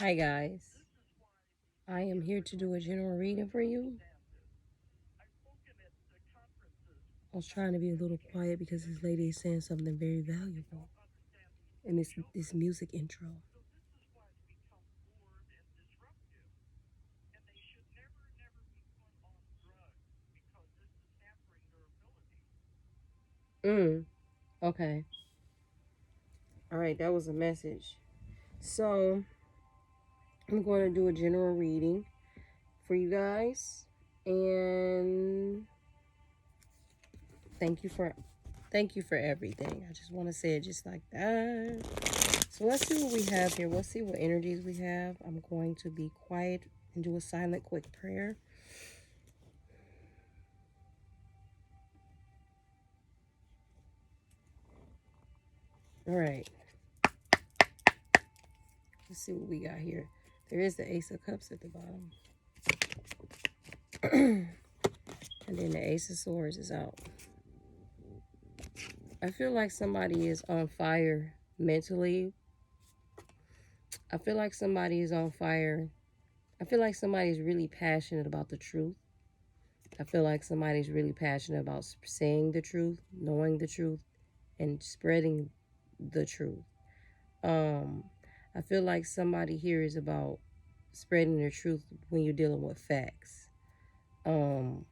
Hi guys, I am here to do a general reading for you. I was trying to be a little quiet because this lady is saying something very valuable in this music intro. Okay. All right, that was a message. So I'm going to do a general reading for you guys, and thank you for everything. I just want to say it just like that. So let's see what we have here. Let's see what energies we have. I'm going to be quiet and do a silent quick prayer. All right. Let's see what we got here. There is the Ace of Cups at the bottom. And then the Ace of Swords is out. I feel like somebody is on fire mentally. I feel like somebody is on fire. I feel like somebody's really passionate about the truth. I feel like somebody's really passionate about saying the truth, knowing the truth, and spreading the truth. I feel like somebody here is about spreading the truth when you're dealing with facts. When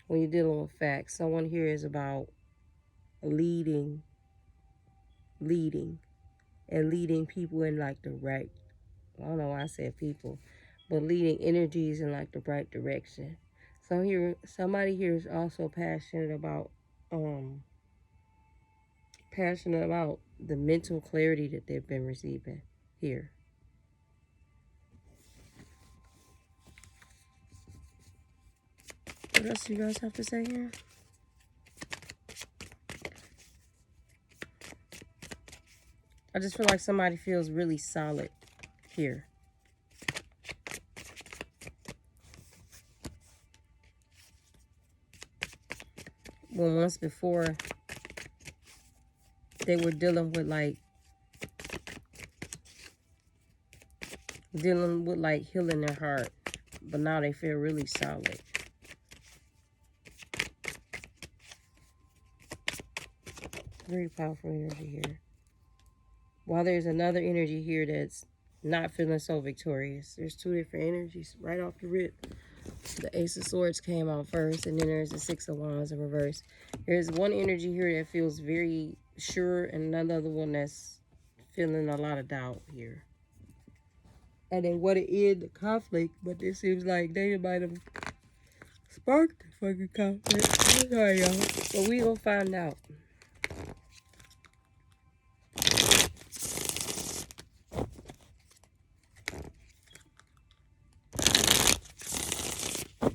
you're dealing with facts, someone here is about leading, leading, and leading people in like the right. I don't know why I said people, but leading energies in like the right direction. So here, somebody here is also passionate about the mental clarity that they've been receiving here. What else do you guys have to say here? I just feel like somebody feels really solid here. When once before they were dealing with healing their heart, but now they feel really solid. Very powerful energy here. While there's another energy here that's not feeling so victorious. There's two different energies right off the rip. The Ace of Swords came out first, and then there's the Six of Wands in reverse. There's one energy here that feels very sure, and another one that's feeling a lot of doubt here. And they want to end the conflict, but it seems like they might have sparked the fucking conflict. I'm sorry, y'all. But we gonna find out.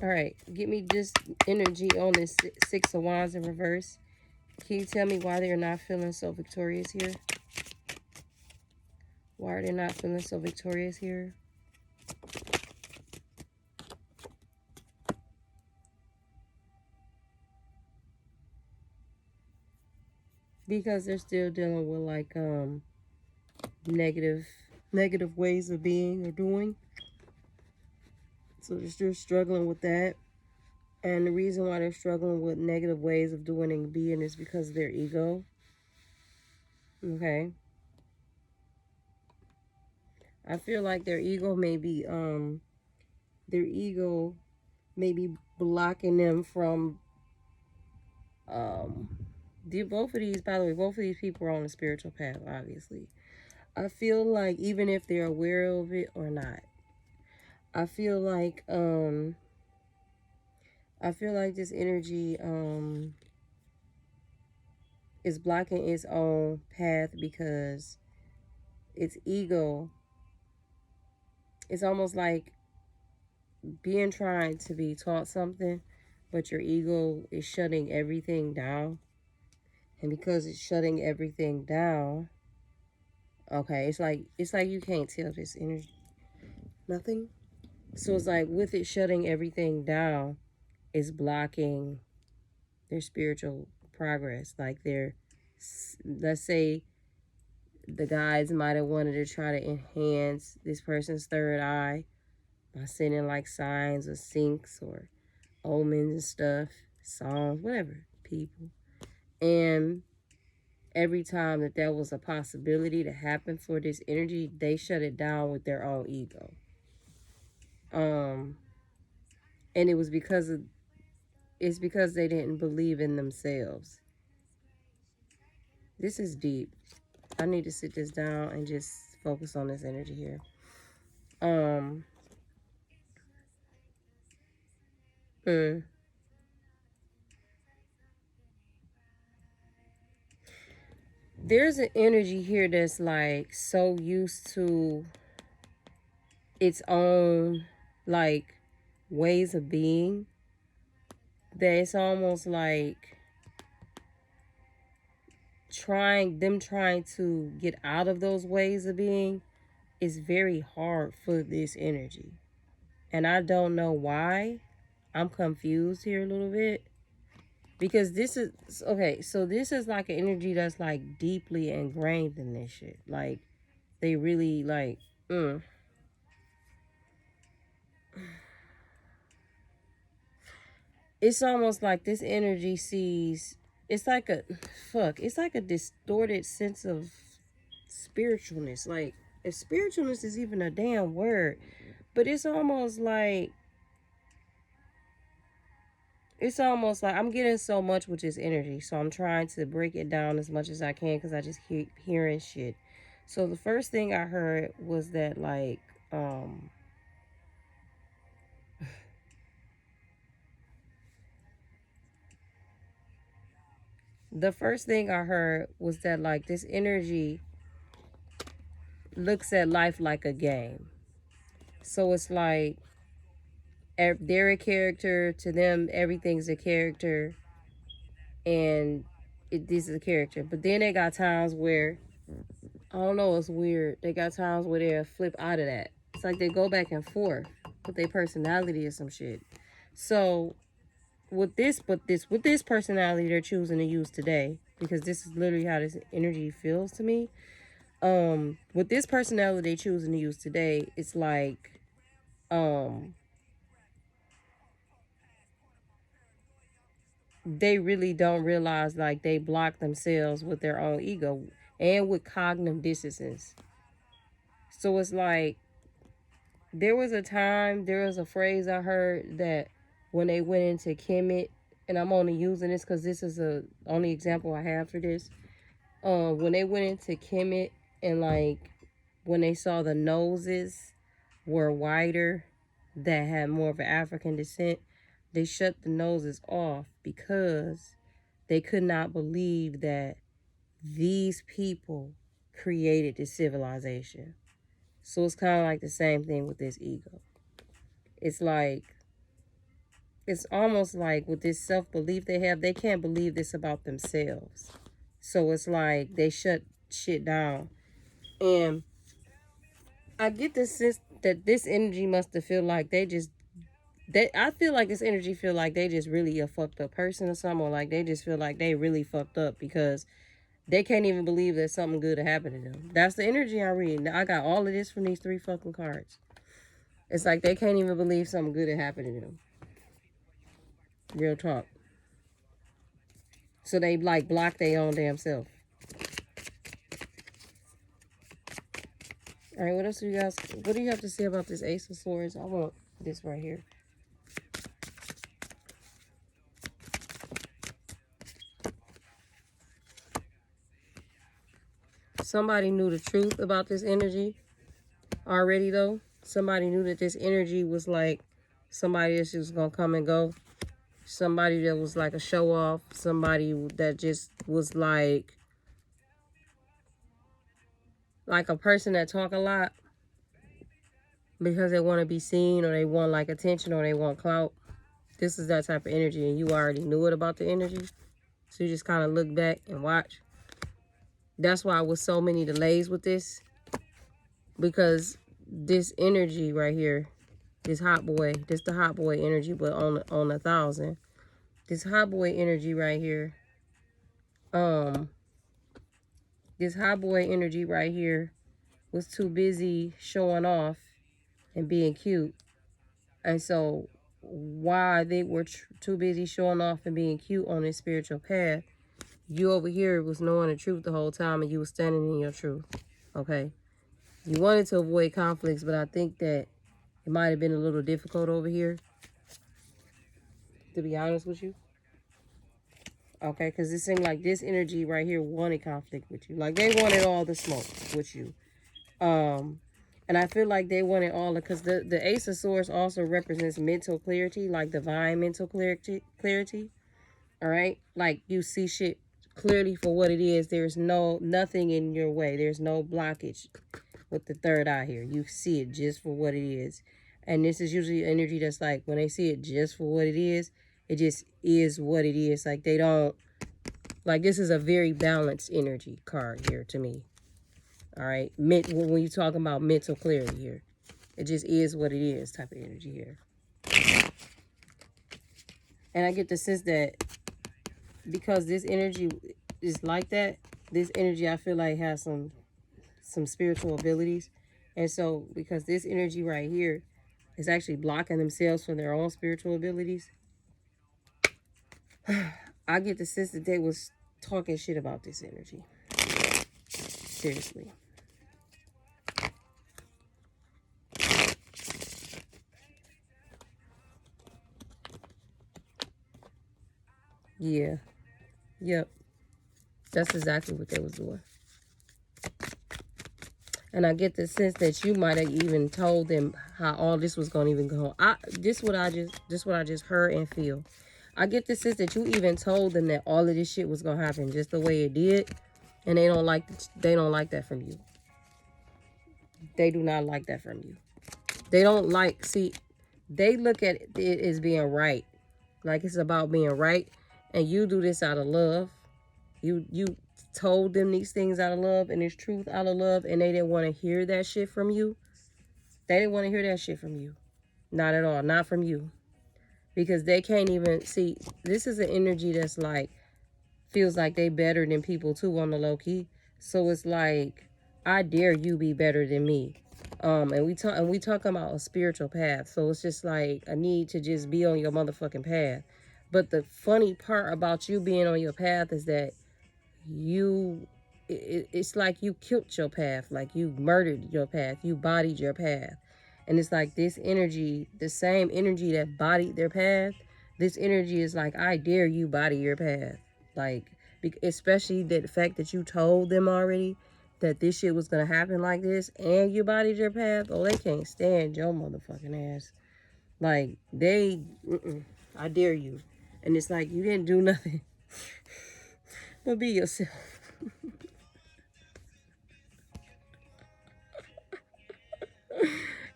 All right, give me just energy on this Six of Wands in reverse. Can you tell me why they're not feeling so victorious here? Why are they not feeling so victorious here? Because they're still dealing with like negative ways of being or doing. So they're still struggling with that. And the reason why they're struggling with negative ways of doing and being is because of their ego. Okay. I feel like their ego may be blocking them from both of these, by the way, both of these people are on a spiritual path, obviously. I feel like even if they're aware of it or not, I feel like this energy is blocking its own path because its ego, it's almost like being trying to be taught something, but your ego is shutting everything down. And because it's shutting everything down, okay, it's like you can't tell this energy nothing. So it's like with it shutting everything down, it's blocking their spiritual progress. Like let's say the guys might have wanted to try to enhance this person's third eye by sending like signs or syncs or omens and stuff, songs, whatever, people. And every time that there was a possibility to happen for this energy, they shut it down with their own ego. And it was because they didn't believe in themselves. This is deep. I need to sit this down and just focus on this energy here. There's an energy here that's like so used to its own like ways of being that it's almost like trying to get out of those ways of being is very hard for this energy. And I don't know why. I'm confused here a little bit. Because this is, okay, so this is like an energy that's like deeply ingrained in this shit. Like, they really like, It's almost like this energy sees, it's like a distorted sense of spiritualness. Like, if spiritualness is even a damn word, but it's almost like I'm getting so much with this energy, so I'm trying to break it down as much as I can because I just keep hearing shit. So the first thing I heard was that like this energy looks at life like a game. So it's like they're a character. To them, everything's a character, and this is a character. But then they got times where, I don't know, it's weird. They got times where they'll flip out of that. It's like they go back and forth with their personality or some shit. So with this personality they're choosing to use today, because this is literally how this energy feels to me. With this personality they choosing to use today, it's like they really don't realize like they block themselves with their own ego and with cognitive dissonance. So it's like there was a phrase I heard that when they went into Kemet, and I'm only using this because this is the only example I have for this. When they went into Kemet and like when they saw the noses were wider that had more of an African descent, they shut the noses off because they could not believe that these people created this civilization. So it's kind of like the same thing with this ego. It's almost like with this self-belief they have, they can't believe this about themselves. So it's like they shut shit down. And I get the sense that this energy must have feel like I feel like this energy feel like they just really a fucked up person or something, or like they just feel like they really fucked up because they can't even believe that something good happened to them. That's the energy I read. I got all of this from these 3 fucking cards. It's like they can't even believe something good happened to them. Real talk. So they like block their own damn self. All right, what else do you guys, what do you have to say about this Ace of Swords? I want this right here. Somebody knew the truth about this energy already, though. Somebody knew that this energy was like somebody that's just gonna come and go. Somebody that was like a show off. Somebody that just was like a person that talk a lot because they want to be seen, or they want like attention, or they want clout. This is that type of energy, and you already knew it about the energy. So you just kind of look back and watch. That's why with so many delays with this, because this energy right here, this hot boy, this the hot boy energy, but on 1,000. This hot boy energy right here, this this hot boy energy right here was too busy showing off and being cute. And so while they were too busy showing off and being cute on this spiritual path, you over here was knowing the truth the whole time and you were standing in your truth. Okay? You wanted to avoid conflicts, but I think that it might have been a little difficult over here, to be honest with you. Okay? Because it seemed like this energy right here wanted conflict with you. Like they wanted all the smoke with you. And I feel like they wanted all the, because the Ace of Swords also represents mental clarity, like divine mental clarity. All right? Like you see shit clearly for what it is. There's nothing in your way. There's no blockage with the third eye here. You see it just for what it is. And this is usually energy that's like, when they see it just for what it just is what it is. Like they don't, like this is a very balanced energy card here to me. All right, when you're talking about mental clarity here, it just is what it is type of energy here. And I get the sense that because this energy is like that, this energy I feel like has some spiritual abilities. And so because this energy right here is actually blocking themselves from their own spiritual abilities, I get the sense that they was talking shit about this energy. Seriously. Yeah. Yep. That's exactly what they was doing. And I get the sense that you might have even told them how all this was gonna even go. This what I just heard and feel. I get the sense that you even told them that all of this shit was gonna happen just the way it did, and they don't like that from you. They do not like that from you. They don't like, see, they look at it as being right. Like it's about being right, and you do this out of love. You told them these things out of love, and it's truth out of love, and they didn't want to hear that shit from you. They didn't want to hear that shit from you. Not at all. Not from you. Because they can't even see, this is an energy that's like, feels like they better than people too on the low key. So it's like, I dare you be better than me. And we talking about a spiritual path. So it's just like a need to just be on your motherfucking path. But the funny part about you being on your path is that it's like you killed your path, like you murdered your path, you bodied your path. And it's like this energy, the same energy that bodied their path, this energy is like, I dare you body your path. Like, especially the fact that you told them already that this shit was gonna happen like this, and you bodied your path. Oh, they can't stand your motherfucking ass. Like I dare you. And it's like, you didn't do nothing but be yourself.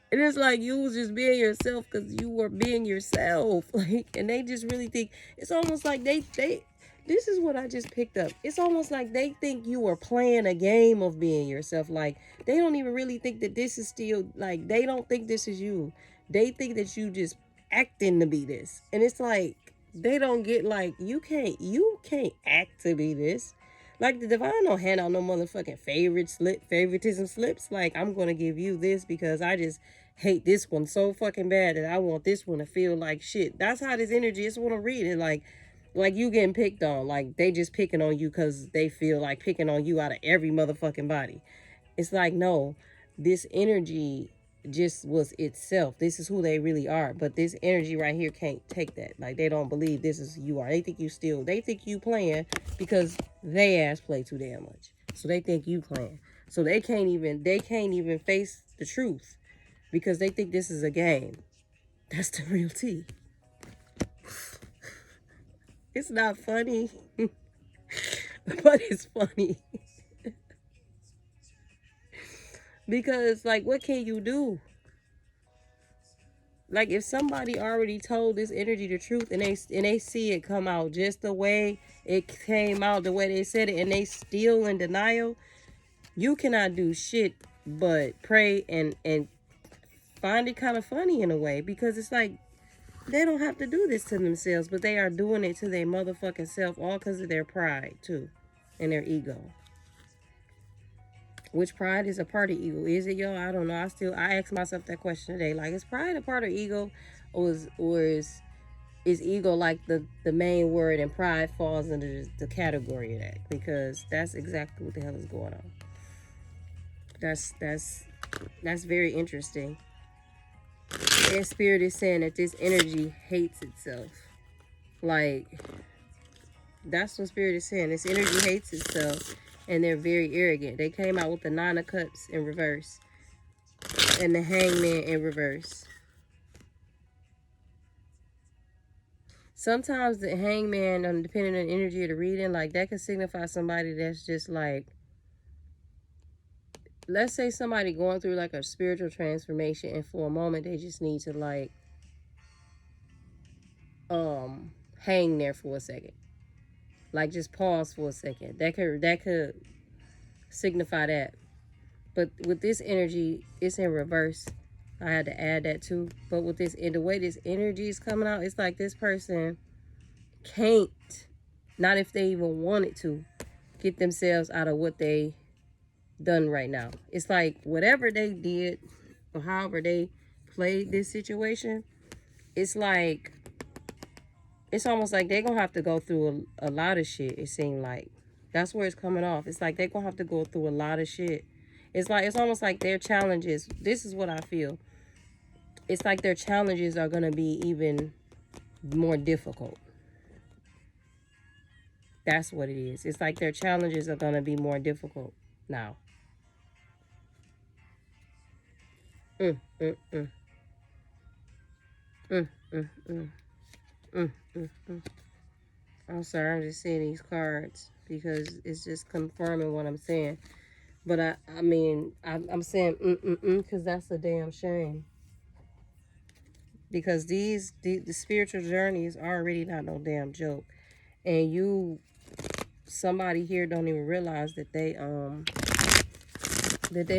And it's like you was just being yourself because you were being yourself. Like, and they just really think, it's almost like they this is what I just picked up. It's almost like they think you were playing a game of being yourself. Like, they don't even really think that this is still, like, they don't think this is you. They think that you just acting to be this. And it's like, they don't get, like, you can't act to be this. Like, the divine don't hand out no motherfucking favoritism slips. Like, I'm gonna give you this because I just hate this one so fucking bad that I want this one to feel like shit. That's how this energy is. Want to read it like you getting picked on. Like they just picking on you because they feel like picking on you out of every motherfucking body. It's like, no, this energy just was itself. This is who they really are. But this energy right here can't take that. Like, they don't believe this is who you are. They think you playing because they ass play too damn much. So they think you playing. So they can't even face the truth because they think this is a game. That's the real tea. It's not funny, but it's funny. Because, like, what can you do? Like, if somebody already told this energy the truth and they see it come out just the way it came out, the way they said it, and they still in denial, you cannot do shit but pray and find it kind of funny in a way, because it's like, they don't have to do this to themselves, but they are doing it to their motherfucking self, all because of their pride, too, and their ego. Which pride is a part of ego? Is it, y'all? I don't know. I ask myself that question today. Like, is pride a part of ego, or is ego like the main word, and pride falls under the category of that? Because that's exactly what the hell is going on. That's very interesting. And Spirit is saying that this energy hates itself. Like, that's what Spirit is saying. This energy hates itself, and they're very arrogant. They came out with the Nine of Cups in reverse and the Hangman in reverse. Sometimes the Hangman, depending on the energy of the reading, like, that could signify somebody that's just like, let's say somebody going through like a spiritual transformation, and for a moment they just need to like hang there for a second. Like, just pause for a second. That could signify that. But with this energy, it's in reverse. I had to add that too. But with this, in the way this energy is coming out, it's like this person can't, not if they even wanted to, get themselves out of what they done right now. It's like whatever they did or however they played this situation, it's like, it's almost like they're gonna have to go through a lot of shit. It seemed like that's where it's coming off. It's like they're gonna have to go through a lot of shit. It's like, it's almost like their challenges, this is what I feel, it's like their challenges are gonna be even more difficult. That's what it is. It's like their challenges are gonna be more difficult now. Mm, mm, mm. Mm, mm, mm. Mm, mm, mm. I'm sorry, I'm just seeing these cards because it's just confirming what I'm saying. But I mean, I'm saying because that's a damn shame. Because the spiritual journey is already not no damn joke, and somebody here don't even realize that they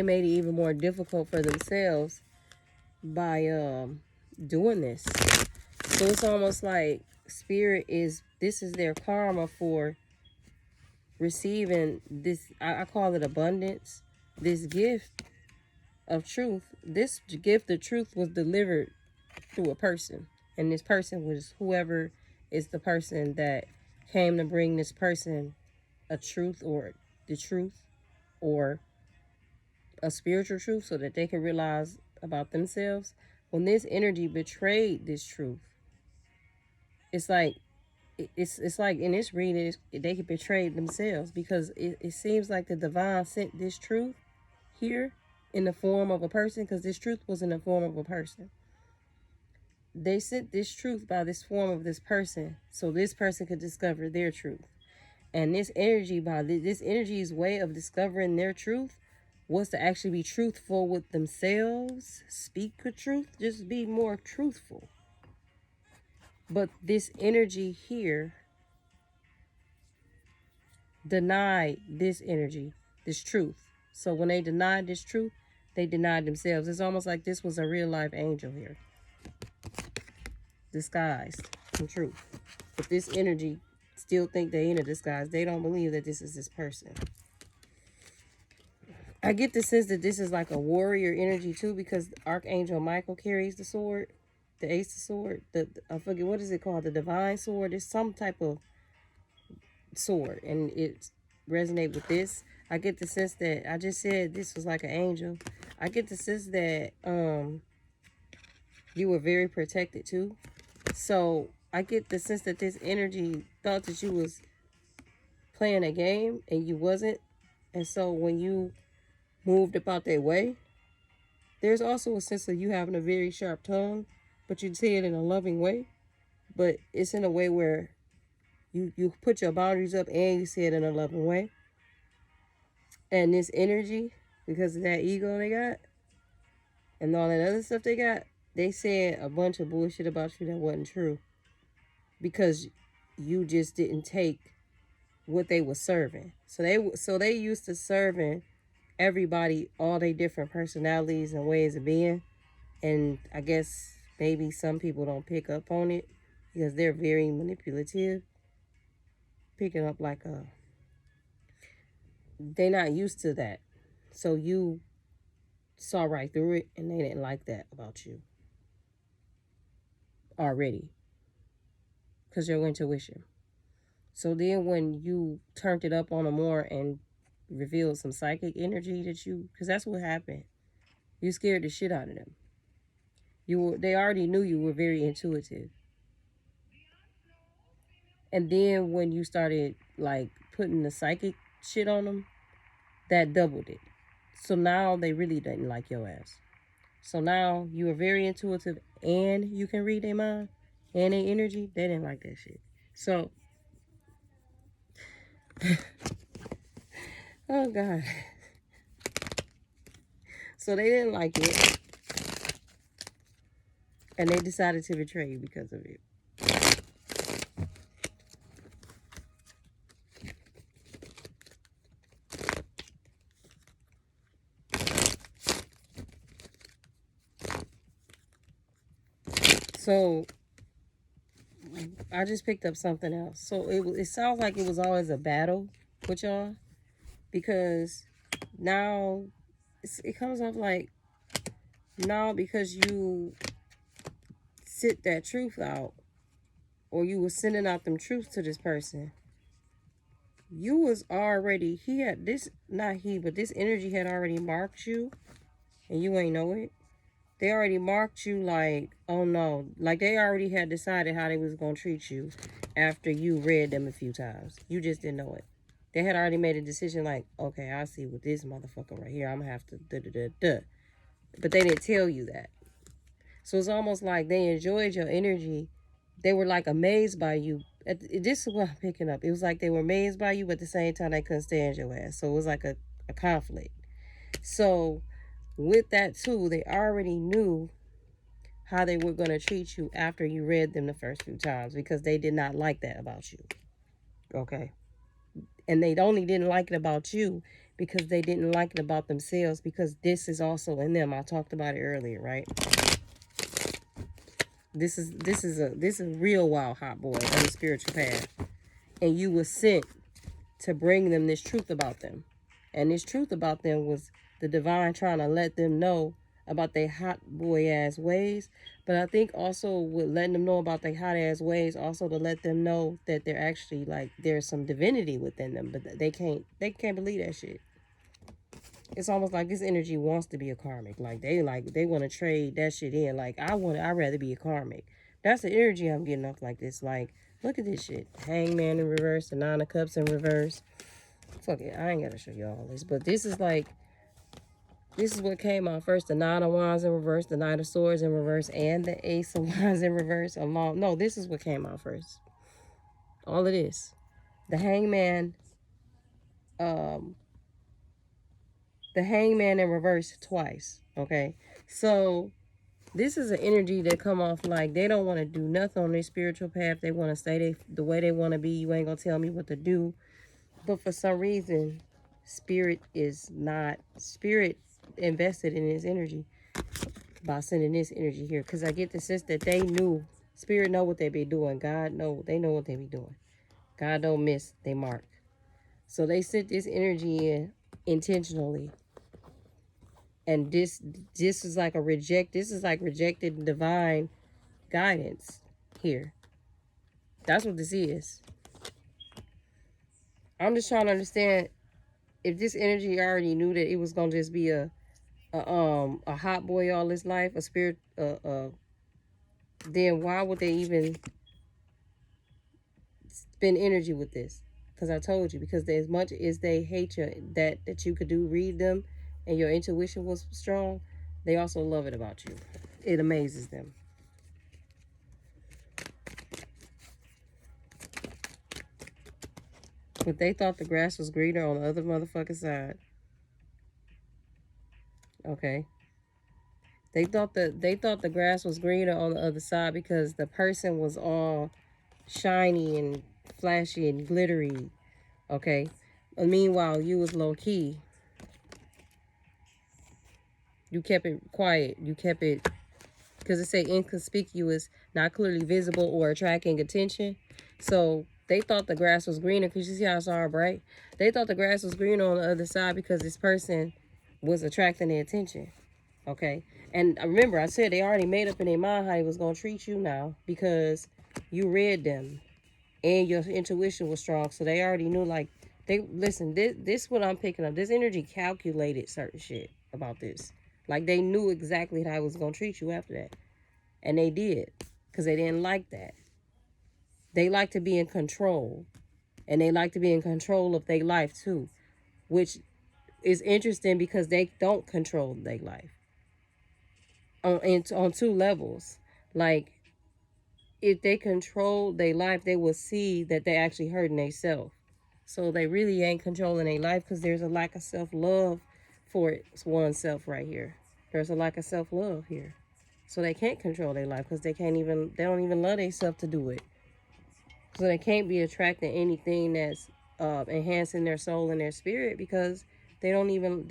made it even more difficult for themselves by doing this. So it's almost like this is their karma for receiving this. I call it abundance. This gift of truth. This gift of truth was delivered through a person, and this person was whoever is the person that came to bring this person a truth, or the truth, or a spiritual truth, so that they can realize about themselves. When this energy betrayed this truth, it's like it's like in this reading, they could betray themselves, because it seems like the divine sent this truth here in the form of a person, because this truth was in the form of a person. They sent this truth by this form of this person, so this person could discover their truth. And this energy, by this energy's way of discovering their truth, was to actually be truthful with themselves, speak the truth, just be more truthful. But this energy here denied this energy, this truth. So when they denied this truth, they denied themselves. It's almost like this was a real life angel here, disguised in truth. But this energy still think they in a disguise. They don't believe that this is this person. I get the sense that this is like a warrior energy too, because Archangel Michael carries the sword, the Ace of Sword. I forget, what is it called? The Divine Sword. It's some type of sword, and it resonates with this. I get the sense that, I just said this was like an angel. I get the sense that you were very protected too. So I get the sense that this energy thought that you was playing a game and you wasn't. And so when you moved about their way, there's also a sense of you having a very sharp tongue, but you say it in a loving way. But it's in a way where you put your boundaries up and you say it in a loving way. And this energy, because of that ego they got and all that other stuff they got, they said a bunch of bullshit about you that wasn't true, because you just didn't take what they were serving. So they used to serving everybody, all their different personalities and ways of being. And I guess maybe some people don't pick up on it because they're very manipulative, picking up like they're not used to that. So you saw right through it, and they didn't like that about you already because your intuition. So then when you turned it up on them more and revealed some psychic energy that you, because that's what happened. You scared the shit out of them. They already knew you were very intuitive. And then when you started like putting the psychic shit on them, that doubled it. So now they really didn't like your ass. So now you are very intuitive and you can read their mind and their energy. They didn't like that shit. So, oh God. So they didn't like it. And they decided to betray you because of it. So I just picked up something else. So it sounds like it was always a battle with y'all, because now it comes off like now because you sit that truth out, or you were sending out them truths to this person, you was already, he had this, not he, but this energy had already marked you, and you ain't know it. They already marked you like, oh no, like they already had decided how they was going to treat you after you read them a few times. You just didn't know it. They had already made a decision like, okay, I see with this motherfucker right here, I'm going to have to da-da-da-da. But they didn't tell you that. So it's almost like they enjoyed your energy. They were like amazed by you. This is what I'm picking up. It was like they were amazed by you, but at the same time they couldn't stand your ass. So it was like a conflict. So with that too, they already knew how they were going to treat you after you read them the first few times, because they did not like that about you. Okay. And they only didn't like it about you because they didn't like it about themselves, because this is also in them. I talked about it earlier, right? This is a real wild hot boy on the spiritual path. And you were sent to bring them this truth about them. And this truth about them was the divine trying to let them know about their hot boy ass ways. But I think also with letting them know about their hot ass ways, also to let them know that they're actually like there's some divinity within them, but they can't believe that shit. It's almost like this energy wants to be a karmic. Like they want to trade that shit in. Like I'd rather be a karmic. That's the energy I'm getting off like this. Like, look at this shit. Hangman in reverse, the Nine of Cups in reverse. Fuck it, I ain't gotta show you all this. But this is like, this is what came out first. The Nine of Wands in reverse, the Knight of Swords in reverse, and the Ace of Wands in reverse. No, this is what came out first. All of this. The Hangman, the Hangman in reverse twice. Okay, so this is an energy that come off like they don't want to do nothing on their spiritual path. They want to stay the way they want to be. You ain't gonna tell me what to do. But for some reason, spirit invested in this energy by sending this energy here. Because I get the sense that they knew, spirit know what they be doing. God know, they know what they be doing. God don't miss, they mark. So they sent this energy in intentionally. And this is like rejected divine guidance here. That's what this is. I'm just trying to understand if this energy already knew that it was gonna just be a hot boy all his life, a spirit, then why would they even spend energy with this? Because I told you, because as much as they hate you, that you could read them, and your intuition was strong, they also love it about you. It amazes them. But they thought the grass was greener on the other motherfucking side. Okay. They thought the grass was greener on the other side because the person was all shiny and flashy and glittery. Okay. But meanwhile, you was low key. You kept it quiet. You kept it, because it say inconspicuous, not clearly visible or attracting attention. So they thought the grass was greener, because you see how it's all bright. They thought the grass was greener on the other side because this person was attracting their attention. Okay. And remember, I said they already made up in their mind how they was going to treat you now because you read them and your intuition was strong. So they already knew, like, they listen, this what I'm picking up. This energy calculated certain shit about this. Like, they knew exactly how I was going to treat you after that. And they did because they didn't like that. They like to be in control. And they like to be in control of their life too, which is interesting because they don't control their life on two levels. Like, if they control their life, they will see that they actually hurting themselves. So they really ain't controlling their life because there's a lack of self-love for oneself right here. There's a lack of self-love here. So they can't control their life because they don't even love themselves to do it. So they can't be attracting anything that's enhancing their soul and their spirit because they're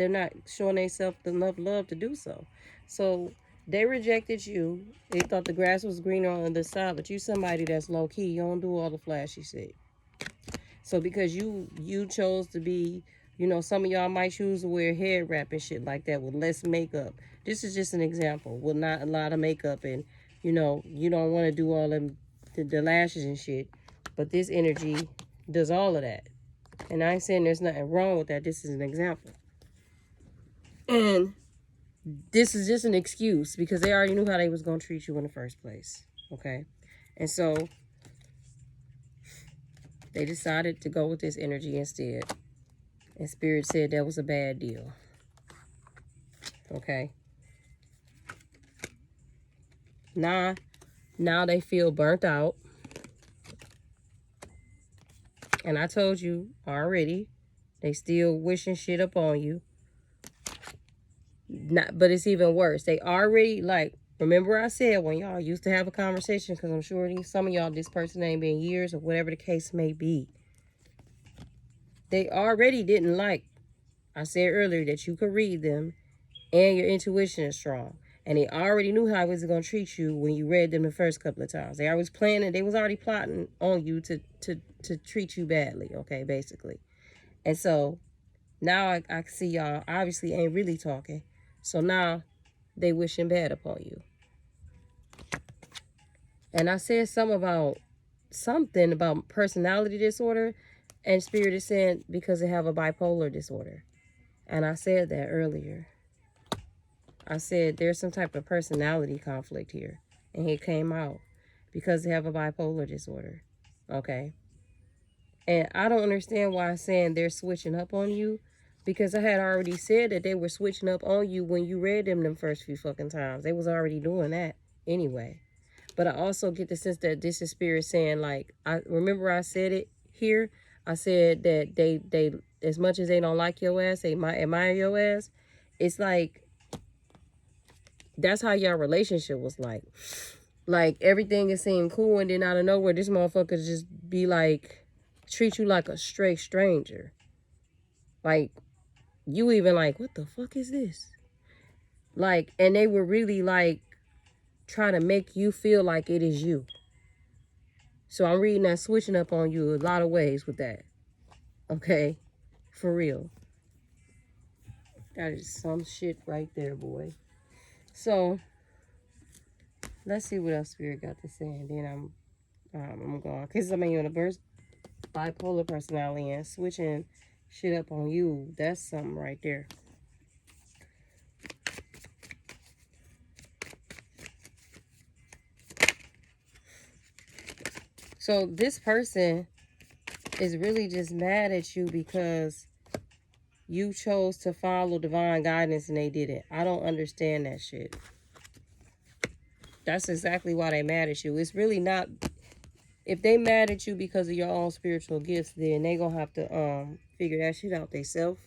not showing themselves enough love to do so. So they rejected you. They thought the grass was greener on the other side, but you somebody that's low key. You don't do all the flashy shit. So because you chose to be, some of y'all might choose to wear head wrap and shit like that with less makeup. This is just an example with not a lot of makeup, and you don't want to do all the lashes and shit. But this energy does all of that. And I ain't saying there's nothing wrong with that. This is an example. And this is just an excuse because they already knew how they was going to treat you in the first place. Okay? And so they decided to go with this energy instead. And Spirit said that was a bad deal. Okay? Now they feel burnt out. And I told you already, they still wishing shit up on you. But it's even worse. They already, like, remember I said when y'all used to have a conversation, because I'm sure some of y'all, this person ain't been years or whatever the case may be. They already didn't like, I said earlier that you could read them and your intuition is strong. And they already knew how I was going to treat you when you read them the first couple of times. They was already plotting on you to treat you badly, okay, basically. And so now I see y'all obviously ain't really talking. So now they wishing bad upon you. And I said something about personality disorder, and Spirit is saying because they have a bipolar disorder. And I said that earlier. I said there's some type of personality conflict here. And it came out because they have a bipolar disorder. Okay? And I don't understand why I'm saying they're switching up on you, because I had already said that they were switching up on you when you read them first few fucking times. They was already doing that anyway. But I also get the sense that this is Spirit saying, like, I remember I said it here. I said that they as much as they don't like your ass, they might admire your ass. It's like, that's how your relationship was like. Like, everything is seemed cool, and then out of nowhere, this motherfucker just be like, treat you like a straight stranger. Like, you even like, what the fuck is this? Like, and they were really like trying to make you feel like it is you. So I'm reading that switching up on you a lot of ways with that. Okay? For real. That is some shit right there, boy. So let's see what else Spirit got to say, and then I'm going. Because I mean, you're in a burst bipolar personality and switching shit up on you. That's something right there. So this person is really just mad at you because you chose to follow divine guidance and they didn't. I don't understand that shit. That's exactly why they mad at you. It's really not. If they mad at you because of your own spiritual gifts, then they gonna have to figure that shit out themselves.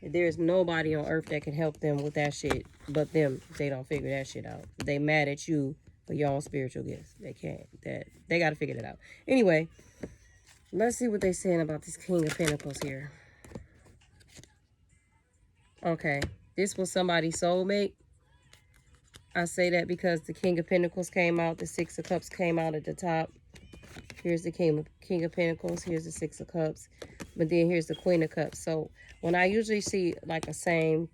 There's nobody on earth that can help them with that shit but them if they don't figure that shit out. They mad at you for your own spiritual gifts. They can't. They gotta figure that out. Anyway, let's see what they're saying about this King of Pentacles here. Okay, this was somebody's soulmate. I say that because the King of Pentacles came out, the Six of Cups came out at the top. Here's the King of Pentacles, here's the Six of Cups, but then here's the Queen of Cups. So when I usually see like a same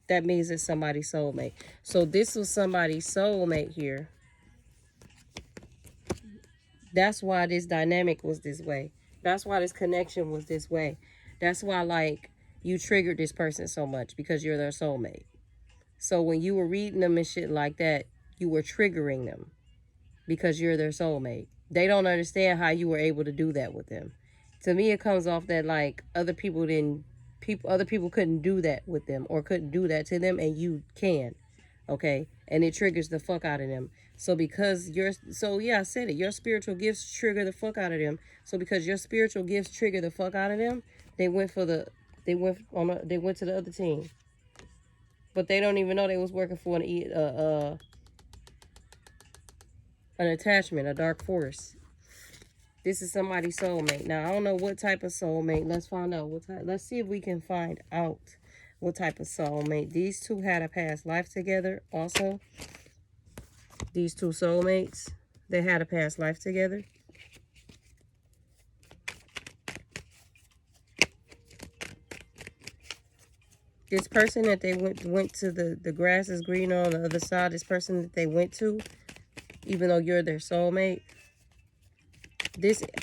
that means it's somebody's soulmate. So this was somebody's soulmate here. That's why this dynamic was this way. That's why this connection was this way. That's why, like, you triggered this person so much, because you're their soulmate. So when you were reading them and shit like that, you were triggering them because you're their soulmate. They don't understand how you were able to do that with them. To me, it comes off that, like, other people couldn't do that with them, or couldn't do that to them, and you can. Okay? And it triggers the fuck out of them. So because I said it, your spiritual gifts trigger the fuck out of them. So because your spiritual gifts trigger the fuck out of them, they went to the other team. But they don't even know they was working for an attachment, a dark force. This is somebody's soulmate. Now, I don't know what type of soulmate. Let's find out what type. Let's see if we can find out what type of soulmate. These two had a past life together also. These two soulmates, they had a past life together. This person that they went to, the grass is greener on the other side. This person that they went to, even though you're their soulmate,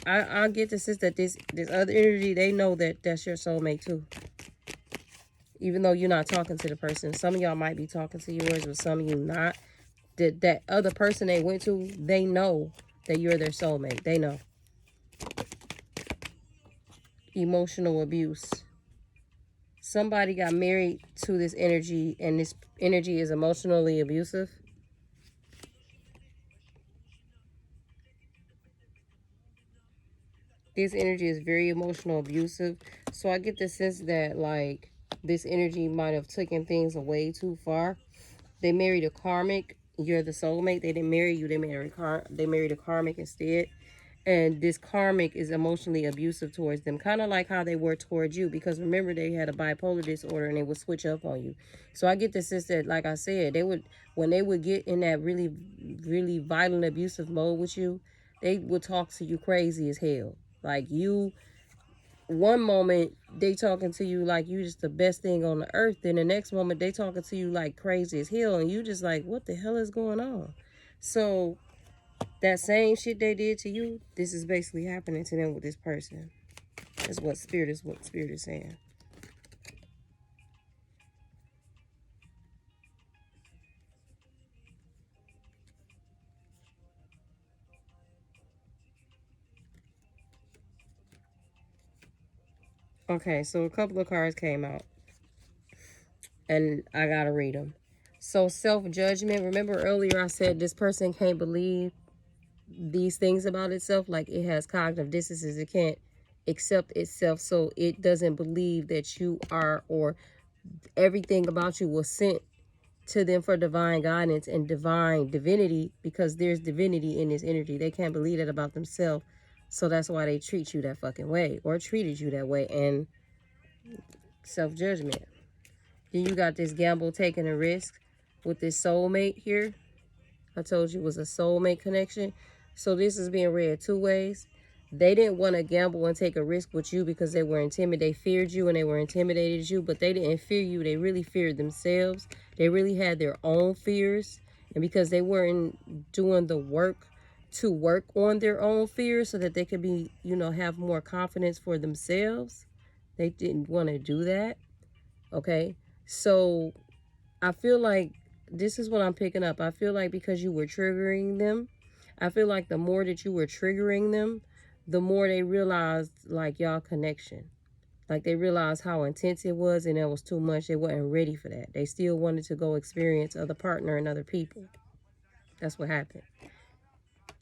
I get the sense that this other energy, they know that that's your soulmate too. Even though you're not talking to the person. Some of y'all might be talking to yours, but some of you not. That other person they went to, they know that you're their soulmate. They know. Emotional abuse. Somebody got married to this energy, and this energy is emotionally abusive. This energy is very emotional abusive. So I get the sense that, like, this energy might have taken things way too far. They married a karmic. You're the soulmate. They didn't marry you. They married a karmic instead. And this karmic is emotionally abusive towards them, kind of like how they were towards you, because remember, they had a bipolar disorder and they would switch up on you. So I get the sense that, like I said, when they would get in that really, really violent abusive mode with you, they would talk to you crazy as hell. Like, you, one moment they talking to you like you just the best thing on the earth, then the next moment they talking to you like crazy as hell, and you just like, what the hell is going on? So that same shit they did to you, this is basically happening to them with this person. That's what spirit is saying. Okay, so a couple of cards came out, and I gotta read them. So self-judgment. Remember earlier I said this person can't believe these things about itself, like it has cognitive dissonance. It can't accept itself, so it doesn't believe that you are, or everything about you was sent to them for divine guidance and divine divinity, because there's divinity in this energy. They can't believe that about themselves, so that's why they treat you that fucking way, or treated you that way. And self-judgment. Then you got this gamble, taking a risk with this soulmate here. I told you it was a soulmate connection. So this is being read two ways. They didn't want to gamble and take a risk with you because they were intimidated. They feared you and they were intimidated you, but they didn't fear you. They really feared themselves. They really had their own fears. And because they weren't doing the work to work on their own fears so that they could be, have more confidence for themselves, they didn't want to do that. Okay? So I feel like this is what I'm picking up. I feel like because you were triggering them, I feel like the more that you were triggering them, the more they realized, like, y'all connection. Like, they realized how intense it was, and it was too much. They wasn't ready for that. They still wanted to go experience other partner and other people. That's what happened.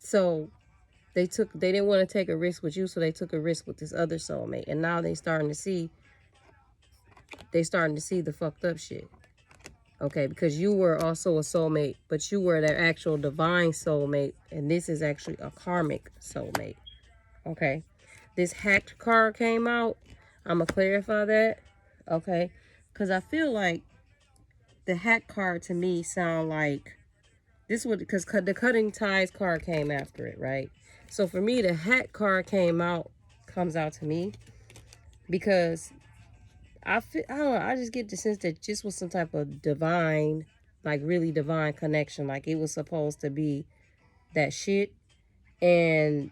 So they didn't want to take a risk with you, so they took a risk with this other soulmate. And now they starting to see the fucked up shit. Okay, because you were also a soulmate, but you were their actual divine soulmate, and this is actually a karmic soulmate. Okay, this hacked card came out. I'm going to clarify that. Okay, because I feel like the hack card to me sound like this would, because the cutting ties card came after it, right? So for me, the hack card comes out to me because I don't know, I just get the sense that this was some type of divine, like really divine connection. Like it was supposed to be that shit. And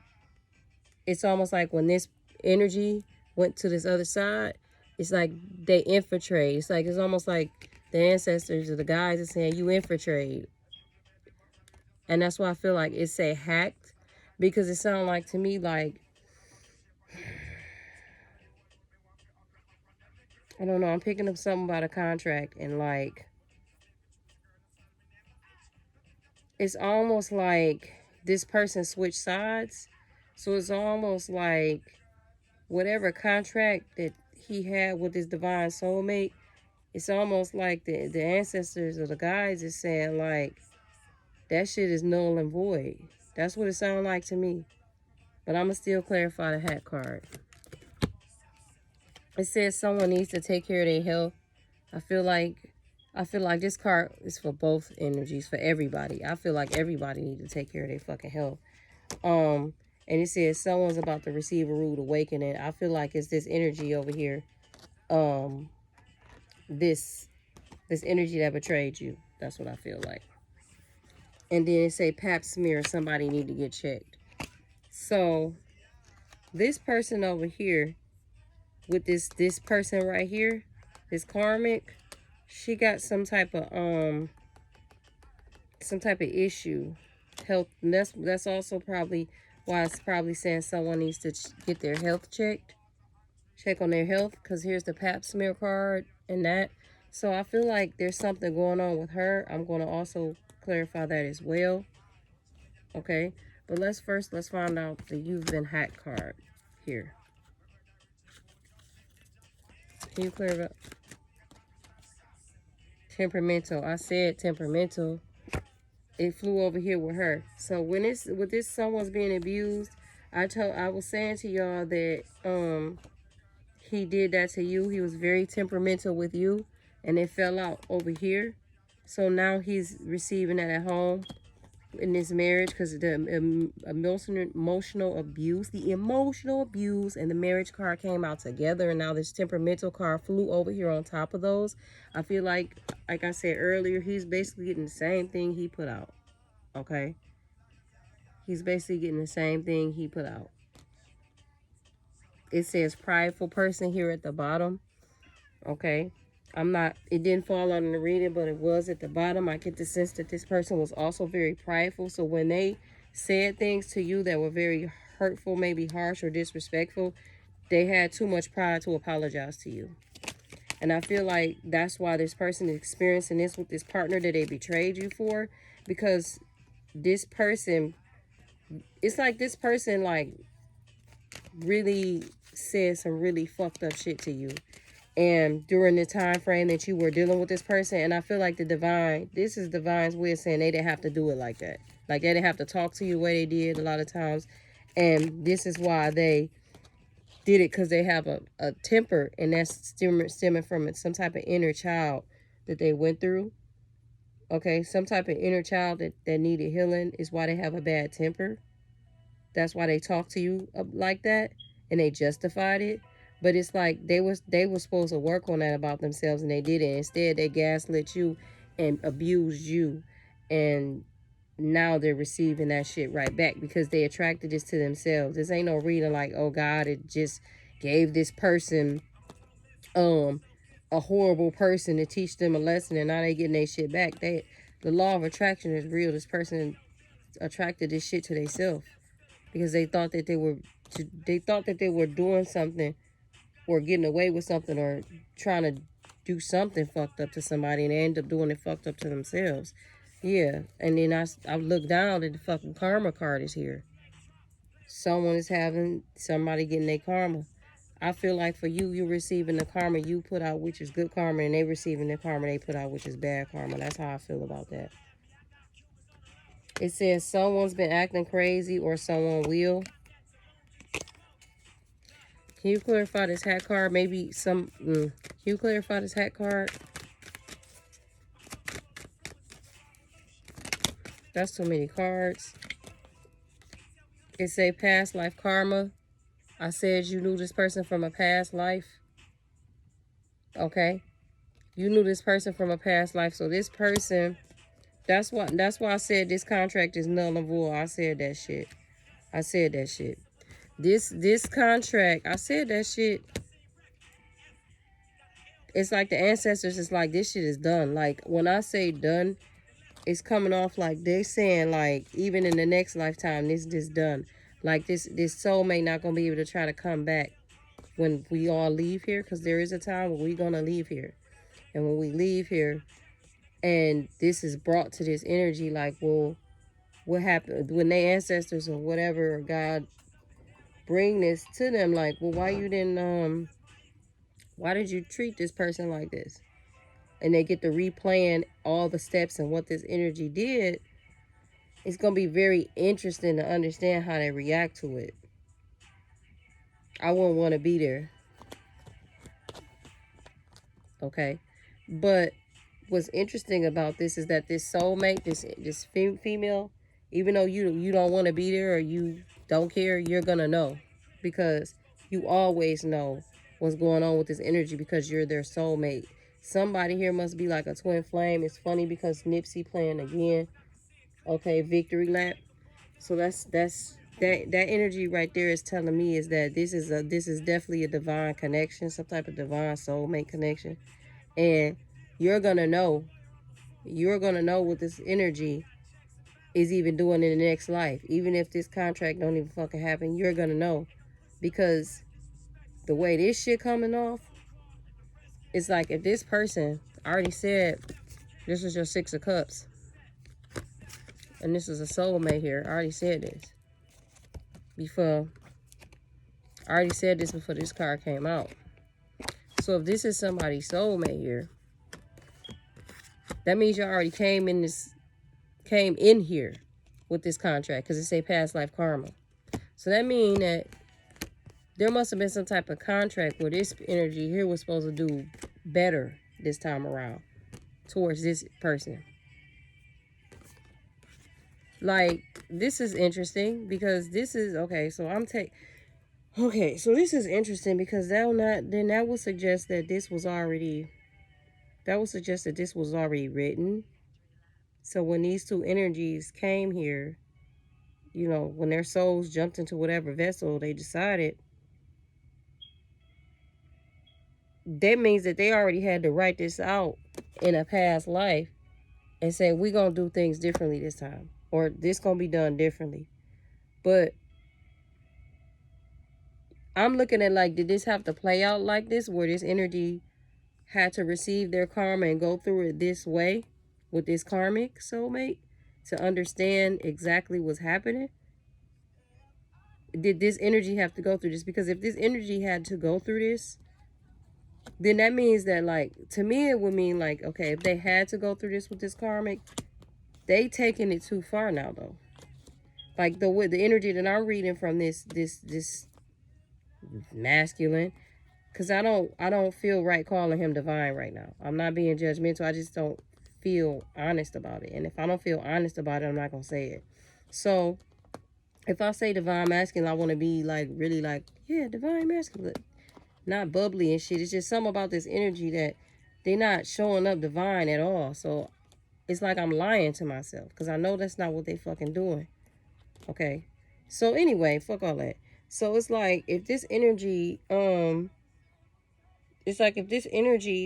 it's almost like when this energy went to this other side, it's like they infiltrate. It's like, it's almost like the ancestors or the guys are saying, you infiltrate. And that's why I feel like it say hacked, because it sounded like to me like, I don't know, I'm picking up something about a contract, and like, it's almost like this person switched sides. So it's almost like whatever contract that he had with his divine soulmate, it's almost like the ancestors or the guides is saying like, that shit is null and void. That's what it sounds like to me. But I'm going to still clarify the hat card. It says someone needs to take care of their health. I feel like this card is for both energies, for everybody. I feel like everybody needs to take care of their fucking health. And it says someone's about to receive a rude awakening. I feel like it's this energy over here. This energy that betrayed you. That's what I feel like. And then it say pap smear, somebody need to get checked. So this person over here with this person right here, this karmic, she got some type of issue, health. And that's also probably why it's probably saying someone needs to get their health checked, check on their health, because here's the pap smear card and that. So I feel like there's something going on with her. I'm going to also clarify that as well. Okay, but let's find out the you've been hacked card here. Can you clear it up? Temperamental. I said temperamental. It flew over here with her. So when it's with this someone's being abused, I was saying to y'all that he did that to you. He was very temperamental with you, and it fell out over here. So now he's receiving that at home in this marriage, because the emotional abuse, and the marriage card came out together, and now this temperamental card flew over here on top of those. I feel like I said earlier, he's basically getting the same thing he put out. Okay, he's basically getting the same thing he put out. It says prideful person here at the bottom. Okay, it didn't fall out in the reading, but it was at the bottom. I get the sense that this person was also very prideful. So when they said things to you that were very hurtful, maybe harsh or disrespectful, they had too much pride to apologize to you. And I feel like that's why this person is experiencing this with this partner that they betrayed you for, because this person, it's like this person like really said some really fucked up shit to you, and during the time frame that you were dealing with this person. And I feel like this is divine's way of saying they didn't have to do it like that. Like, they didn't have to talk to you the way they did a lot of times. And this is why they did it, because they have a temper, and that's stemming from some type of inner child that they went through. Okay, some type of inner child that needed healing is why they have a bad temper. That's why they talk to you like that, and they justified it. But it's like they were supposed to work on that about themselves, and they didn't. Instead, they gaslit you and abused you, and now they're receiving that shit right back because they attracted this to themselves. This ain't no reading like, oh God, it just gave this person a horrible person to teach them a lesson, and now they getting their shit back. The law of attraction is real. This person attracted this shit to themselves because they thought that they were doing something or getting away with something or trying to do something fucked up to somebody, and they end up doing it fucked up to themselves. Yeah, and then I look down and the fucking karma card is here. Someone is having somebody getting their karma. I feel like for you, you're receiving the karma you put out, which is good karma, and they receiving the karma they put out, which is bad karma. That's how I feel about that. It says someone's been acting crazy or someone will. Can you clarify this hat card? Maybe can you clarify this hat card? That's too many cards. It say past life karma. I said you knew this person from a past life. Okay? You knew this person from a past life. So this person, that's why I said this contract is null and void. I said that shit. I said that shit. This contract, I said that shit. It's like the ancestors is like, this shit is done. Like, when I say done, it's coming off like they saying, like, even in the next lifetime, this done. Like, this soulmate not gonna be able to try to come back when we all leave here, because there is a time when we gonna leave here. And when we leave here and this is brought to this energy, like, well, what happened when they ancestors or whatever, or God bring this to them, like, well, why did you treat this person like this? And they get to replaying all the steps and what this energy did. It's going to be very interesting to understand how they react to it. I wouldn't want to be there. Okay. But what's interesting about this is that this soulmate, this female, even though you don't want to be there or you don't care, you're going to know. Because you always know what's going on with this energy because you're their soulmate. Somebody here must be like a twin flame. It's funny because Nipsey playing again. Okay, victory lap. So that energy right there is telling me is that this is definitely a divine connection, some type of divine soulmate connection. And you're gonna know what this energy is even doing in the next life. Even if this contract don't even fucking happen, you're gonna know. Because the way this shit coming off, it's like if this person already said this is your Six of Cups and this is a soulmate here. I already said this before. I already said this before this card came out. So if this is somebody's soulmate here, that means you already came in here with this contract because it say past life karma. So that means that there must have been some type of contract where this energy here was supposed to do better this time around towards this person. Like, this is interesting because this is okay. So so this is interesting because that would suggest that this was already written. So when these two energies came here, you know, when their souls jumped into whatever vessel they decided, that means that they already had to write this out in a past life and say, we're going to do things differently this time, or this going to be done differently. But I'm looking at, like, did this have to play out like this, where this energy had to receive their karma and go through it this way with this karmic soulmate to understand exactly what's happening? Did this energy have to go through this? Because if this energy had to go through this, then that means that, like, to me, it would mean, like, okay, if they had to go through this with this karmic, they taking it too far now, though. Like, the energy that I'm reading from this masculine, because I don't feel right calling him divine right now. I'm not being judgmental. I just don't feel honest about it. And if I don't feel honest about it, I'm not going to say it. So if I say divine masculine, I want to be, like, really, like, yeah, divine masculine. Not bubbly and shit. It's just something about this energy that they're not showing up divine at all. So it's like I'm lying to myself because I know that's not what they fucking doing. Okay. So anyway, fuck all that. So it's like if this energy,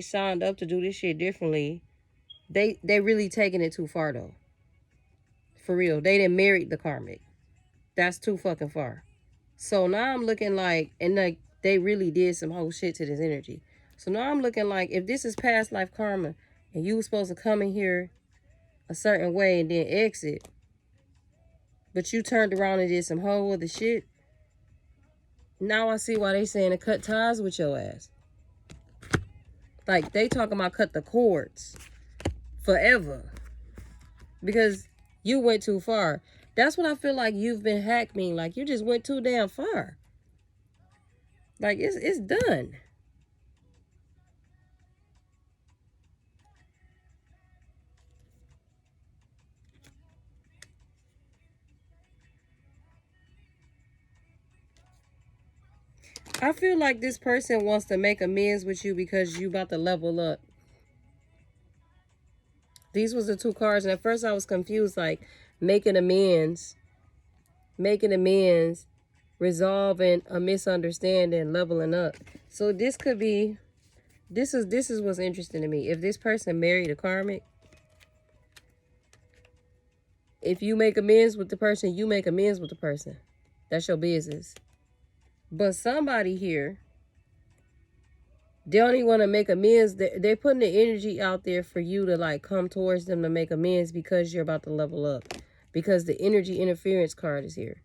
signed up to do this shit differently, they really taking it too far though. For real. They done married the karmic. That's too fucking far. So now I'm looking like, and like they really did some whole shit to this energy. So now I'm looking like, if this is past life karma and you were supposed to come in here a certain way and then exit, but you turned around and did some whole other shit, now I see why they saying to cut ties with your ass. Like, they talking about cut the cords forever because you went too far. That's what I feel like you've been hacked mean. Like, you just went too damn far. Like, it's done. I feel like this person wants to make amends with you because you about to level up. These was the two cards, and at first I was confused, like making amends, resolving a misunderstanding, leveling up. So this could be, this is what's interesting to me. If this person married a karmic, if you make amends with the person, you make amends with the person. That's your business. But somebody here, they only want to make amends. They're putting the energy out there for you to like come towards them to make amends because you're about to level up. Because the energy interference card is here.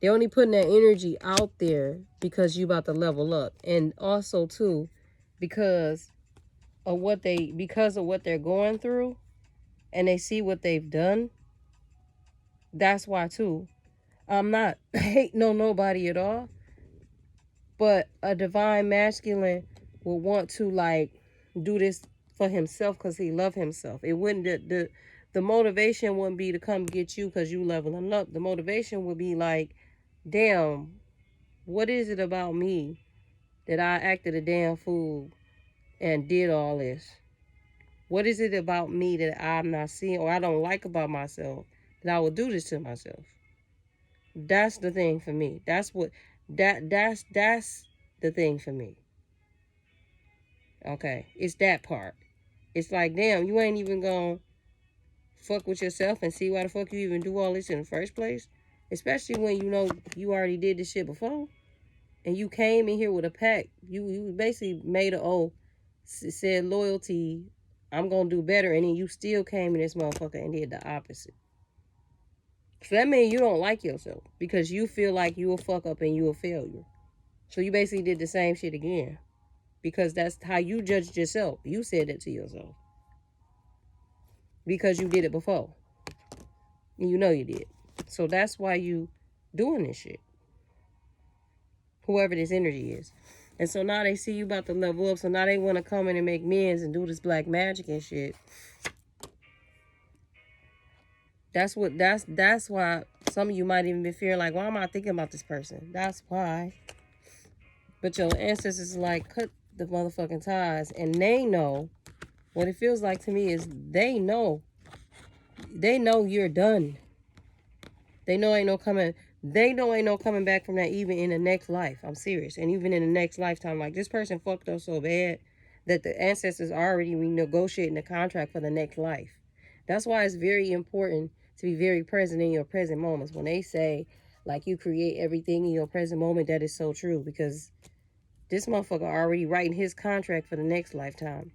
They're only putting that energy out there because you about to level up. And also too, because of what they're going through and they see what they've done. That's why too. I'm not hating on nobody at all. But a divine masculine will want to like do this for himself because he love himself. It wouldn't the motivation wouldn't be to come get you because you leveling up. The motivation would be like, damn, what is it about me that I acted a damn fool and did all this? What is it about me that I'm not seeing or I don't like about myself that I would do this to myself? That's the thing for me. That's the thing for me. Okay, it's that part. It's like, damn, you ain't even gonna fuck with yourself and see why the fuck you even do all this in the first place. Especially when you know you already did this shit before. And you came in here with a pack. You basically made an oath, said loyalty, I'm gonna do better. And then you still came in this motherfucker and did the opposite. So that means you don't like yourself. Because you feel like you a fuck up and you a failure. So you basically did the same shit again. Because that's how you judged yourself. You said that to yourself. Because you did it before. And you know you did. So that's why you doing this shit. Whoever this energy is. And so now they see you about to level up. So now they want to come in and make amends and do this black magic and shit. That's why some of you might even be fearing like, why am I thinking about this person? That's why. But your ancestors like cut the motherfucking ties and they know what it feels like to me is they know you're done. They know ain't no coming back from that even in the next life. I'm serious. And even in the next lifetime, like this person fucked up so bad that the ancestors already renegotiating the contract for the next life. That's why it's very important to be very present in your present moments. When they say like you create everything in your present moment, that is so true because this motherfucker already writing his contract for the next lifetime.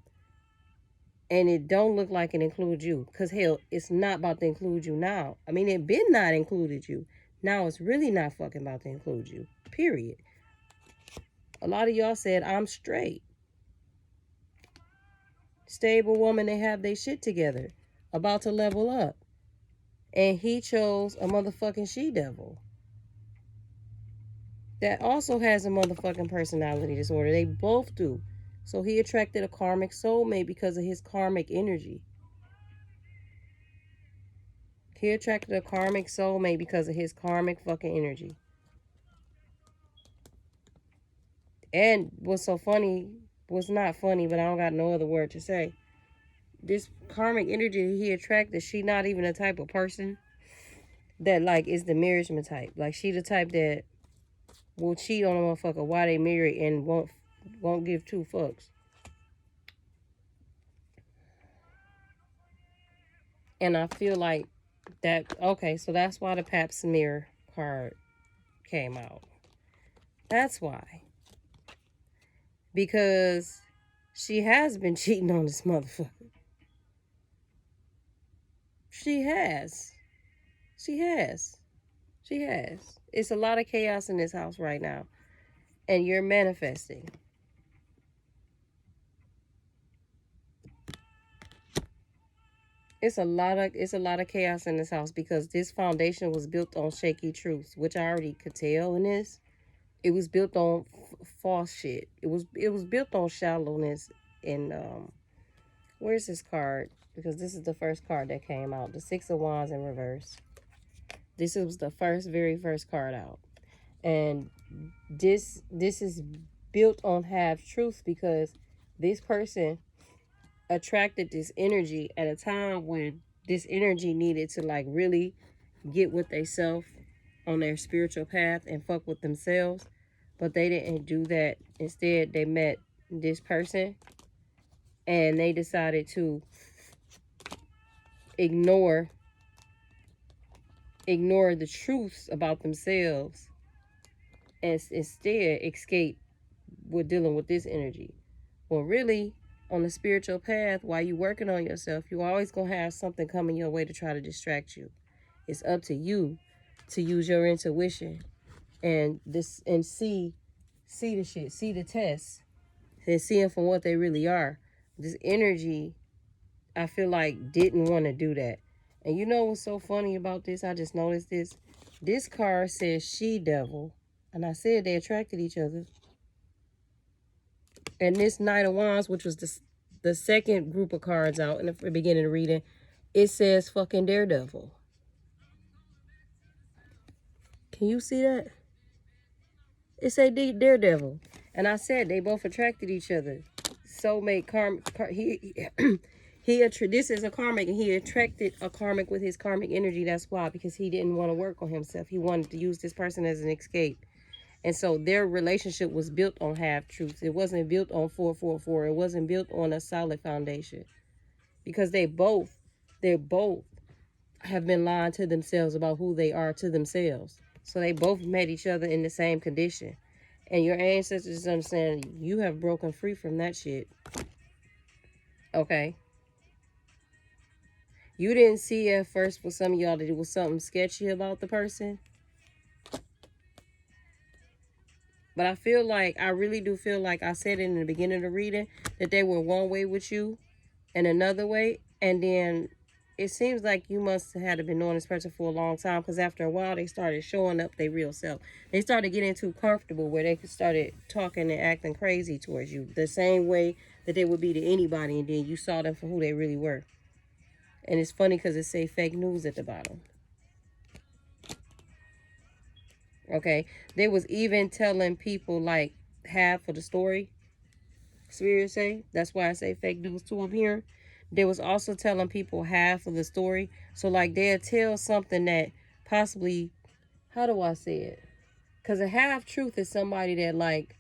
And it don't look like it includes you. Because, hell, it's not about to include you now. I mean, it been not included you. Now it's really not fucking about to include you. Period. A lot of y'all said, I'm straight. Stable woman, they have their shit together. About to level up. And he chose a motherfucking she-devil. That also has a motherfucking personality disorder. They both do. So he attracted a karmic soulmate because of his karmic energy. He attracted a karmic soulmate because of his karmic fucking energy. And what's so funny, was not funny, but I don't got no other word to say. This karmic energy he attracted, she not even the type of person that like is the marriageman type. Like she the type that will cheat on a motherfucker while they married and won't give two fucks. And I feel like that, okay, so that's why the Pap Smear card came out. That's why. Because she has been cheating on this motherfucker. She has. She has. She has. It's a lot of chaos in this house right now. And you're manifesting. It's a lot of chaos in this house because this foundation was built on shaky truths, which I already could tell in this. It was built on false shit. It was built on shallowness and where's this card? Because this is the first card that came out. The Six of Wands in reverse. This was the very first card out. And this is built on half truth, because this person attracted this energy at a time when this energy needed to like really get with themselves on their spiritual path and fuck with themselves, but they didn't do that. Instead, they met this person and they decided to ignore the truths about themselves and instead escape with dealing with this energy. Well, really, on the spiritual path, while you're working on yourself, you always gonna have something coming your way to try to distract you. It's up to you to use your intuition and see the shit, see the tests, and see them for what they really are. This energy, I feel like, didn't want to do that. And you know what's so funny about this? I just noticed this. This card says she devil, and I said they attracted each other. And this Knight of Wands, which was the second group of cards out in the beginning of the reading, it says fucking daredevil. Can you see that? It say daredevil. And I said they both attracted each other. Soulmate karmic. This is a karmic, and he attracted a karmic with his karmic energy. That's why, because he didn't want to work on himself. He wanted to use this person as an escape. And so their relationship was built on half truths. It wasn't built on 444. It wasn't built on a solid foundation. Because they both have been lying to themselves about who they are to themselves. So they both met each other in the same condition. And your ancestors understand you have broken free from that shit. Okay? You didn't see at first for some of y'all that it was something sketchy about the person. But I feel like, I really do feel like I said in the beginning of the reading, that they were one way with you and another way. And then it seems like you must have had been knowing this person for a long time, because after a while they started showing up their real self. They started getting too comfortable where they started talking and acting crazy towards you, the same way that they would be to anybody, and then you saw them for who they really were. And it's funny because it say fake news at the bottom. Okay, they was even telling people like half of the story. Spirit say, that's why I say fake news to them here. They was also telling people half of the story. So like they'll tell something that possibly, how do I say it? Because a half truth is somebody that like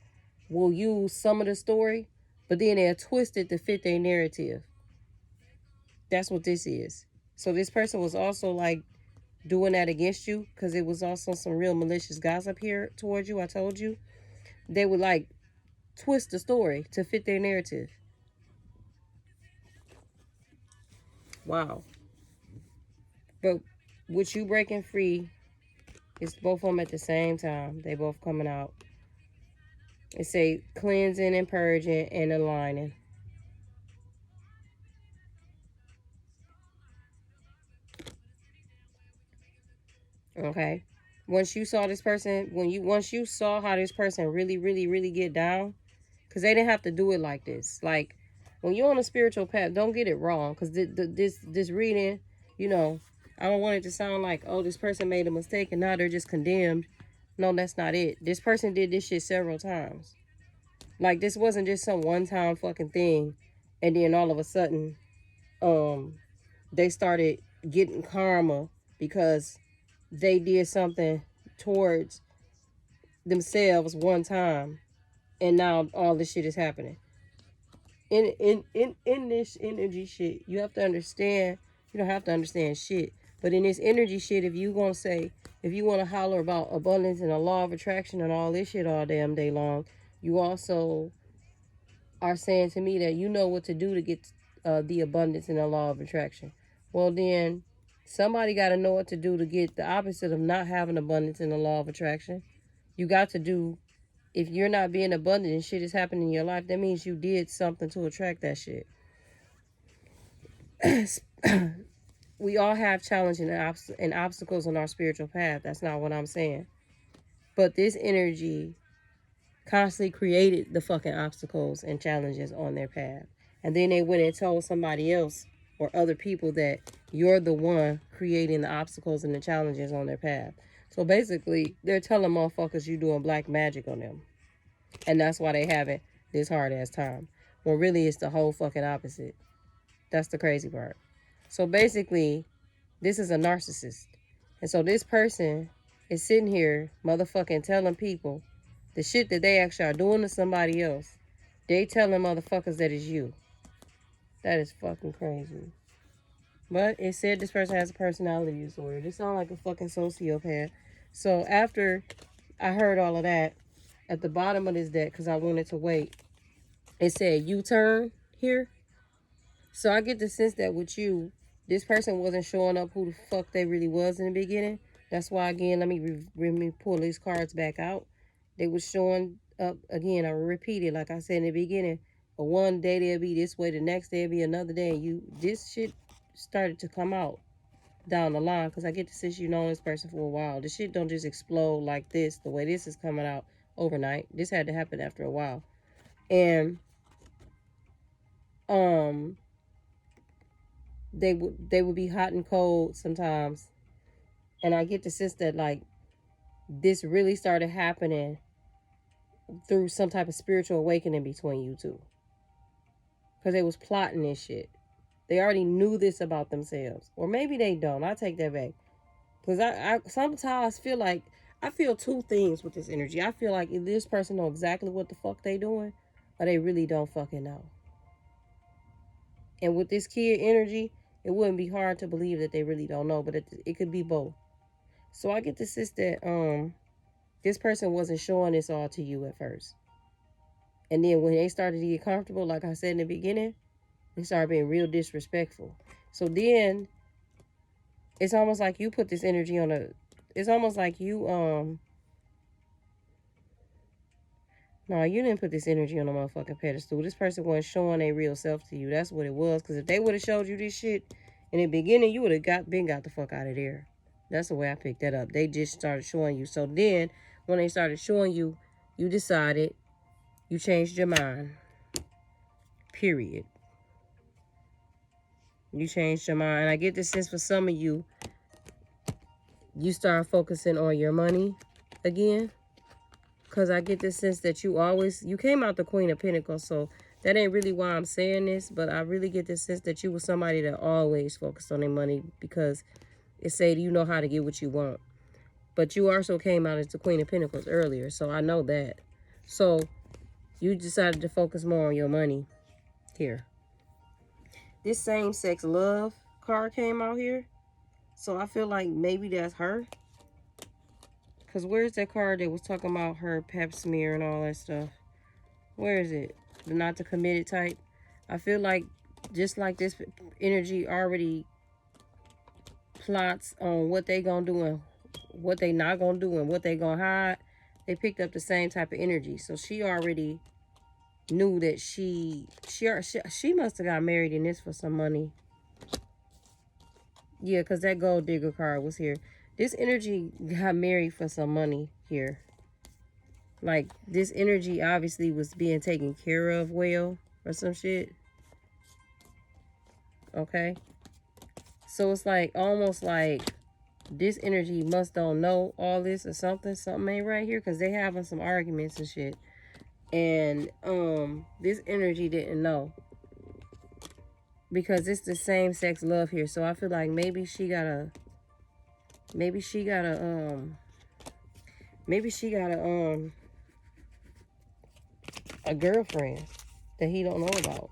will use some of the story, but then they'll twist it to fit their narrative. That's what this is. So this person was also like doing that against you, because it was also some real malicious gossip here towards you. I told you. They would like twist the story to fit their narrative. Wow. But with you breaking free, it's both of them at the same time. They both coming out. It say cleansing and purging and aligning. Okay. Once you saw this person, once you saw how this person really get down, because they didn't have to do it like this. Like, when you're on a spiritual path, don't get it wrong. Because this reading, you know, I don't want it to sound like, oh, this person made a mistake and now they're just condemned. No, that's not it. This person did this shit several times. Like, this wasn't just some one-time fucking thing. And then all of a sudden, they started getting karma because they did something towards themselves one time. And now all this shit is happening. In this energy shit, you have to understand, you don't have to understand shit. But in this energy shit, if you want to holler about abundance and the law of attraction and all this shit all damn day long, you also are saying to me that you know what to do to get the abundance and the law of attraction. Well, then somebody got to know what to do to get the opposite of not having abundance and the law of attraction. You got to do, if you're not being abundant and shit is happening in your life, that means you did something to attract that shit. We all have challenges and obstacles on our spiritual path. That's not what I'm saying. But this energy constantly created the fucking obstacles and challenges on their path. And then they went and told somebody else or other people that you're the one creating the obstacles and the challenges on their path. So basically, they're telling motherfuckers you doing black magic on them. And that's why they having this hard ass time. When really it's the whole fucking opposite. That's the crazy part. So basically, this is a narcissist. And so this person is sitting here motherfucking telling people the shit that they actually are doing to somebody else. They telling motherfuckers that it's you. That is fucking crazy. But it said this person has a personality disorder. This sounds like a fucking sociopath. So after I heard all of that, at the bottom of this deck, because I wanted to wait, it said U-turn here. So I get the sense that with you, this person wasn't showing up who the fuck they really was in the beginning. That's why, again, let me pull these cards back out. They was showing up, again, I repeat it, like I said in the beginning. But one day they'll be this way, the next day it'll be another day. And this shit started to come out down the line, because I get the sense you know this person for a while. The shit don't just explode like this, the way this is coming out overnight. This had to happen after a while. And they would be hot and cold sometimes. And I get the sense that like this really started happening through some type of spiritual awakening between you two. Because they was plotting this shit. They already knew this about themselves. Or maybe they don't. I take that back. Because I sometimes feel like I feel two things with this energy. I feel like if this person know exactly what the fuck they doing, or they really don't fucking know. And with this kid energy, it wouldn't be hard to believe that they really don't know, but it could be both. So I get the sense that this person wasn't showing this all to you at first. And then when they started to get comfortable, like I said in the beginning, they started being real disrespectful. So then it's almost like you put this energy on it's almost like you no, you didn't put this energy on a motherfucking pedestal. This person wasn't showing their real self to you. That's what it was. Because if they would have showed you this shit in the beginning, you would have got the fuck out of there. That's the way I picked that up. They just started showing you. So then, when they started showing you, you decided, you changed your mind. Period. You changed your mind. I get the sense for some of you, you start focusing on your money again. Because I get this sense that you came out the Queen of Pentacles, so that ain't really why I'm saying this, but I really get this sense that you were somebody that always focused on their money, because it said you know how to get what you want. But you also came out as the Queen of Pentacles earlier, so I know that. So you decided to focus more on your money here. This same-sex love card came out here, so I feel like maybe that's her. Because where's that card that was talking about her pap smear and all that stuff? Where is it? The not the committed type. I feel like just like this energy already plots on what they gonna do and what they not gonna do and what they gonna hide. They picked up the same type of energy. So she already knew that she must have got married in this for some money. Yeah, because that gold digger card was here. This energy got married for some money here. Like, this energy obviously was being taken care of well or some shit. Okay? So it's like, almost like this energy must don't know all this or something. Something ain't right here, because they having some arguments and shit. And this energy didn't know. Because it's the same sex love here. So I feel like maybe she got a girlfriend that he don't know about.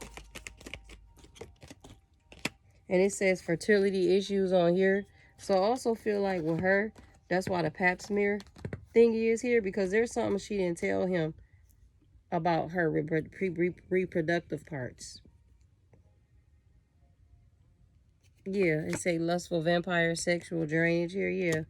And it says fertility issues on here. So I also feel like with her, that's why the pap smear thing is here, because there's something she didn't tell him about her reproductive parts. Yeah, it say lustful vampire sexual drainage here, yeah.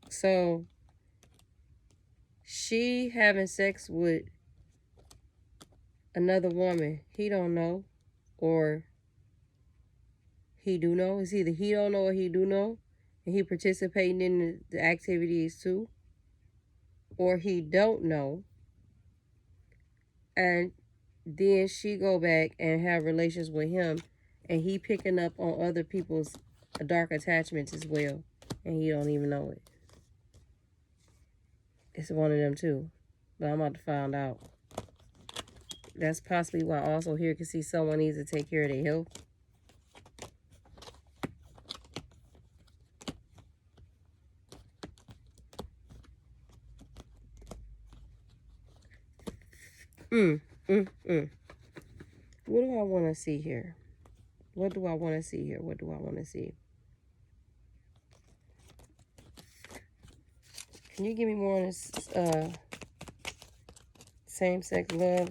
So she having sex with another woman, he don't know, or he do know. It's either he don't know or he do know, and he participating in the activities too, or he don't know, and then she go back and have relations with him, and he picking up on other people's dark attachments as well, and he don't even know it. It's one of them too, but I'm about to find out. That's possibly why also here can see someone needs to take care of their health. What do I want to see here? What do I want to see here? What do I want to see? Can you give me more on this same-sex love?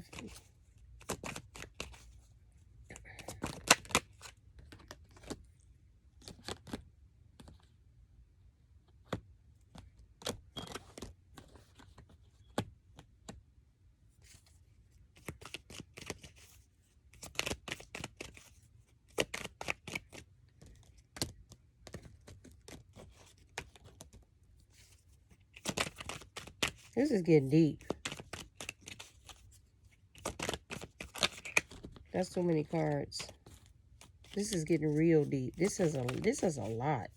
This is getting deep. That's too many cards. This is getting real deep. This is a lot.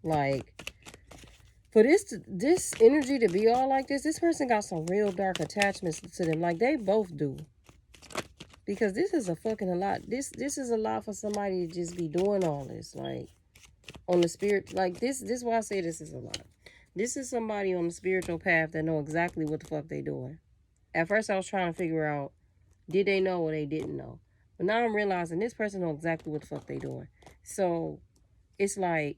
Like, for this energy to be all like this person got some real dark attachments to them. Like, they both do. Because this is a fucking a lot. This is a lot for somebody to just be doing all this. Like, on the spirit, like this is why I say this is a lot. This is somebody on the spiritual path that know exactly what the fuck they doing. At first I was trying to figure out, did they know or they didn't know? But now I'm realizing this person know exactly what the fuck they doing. So it's like,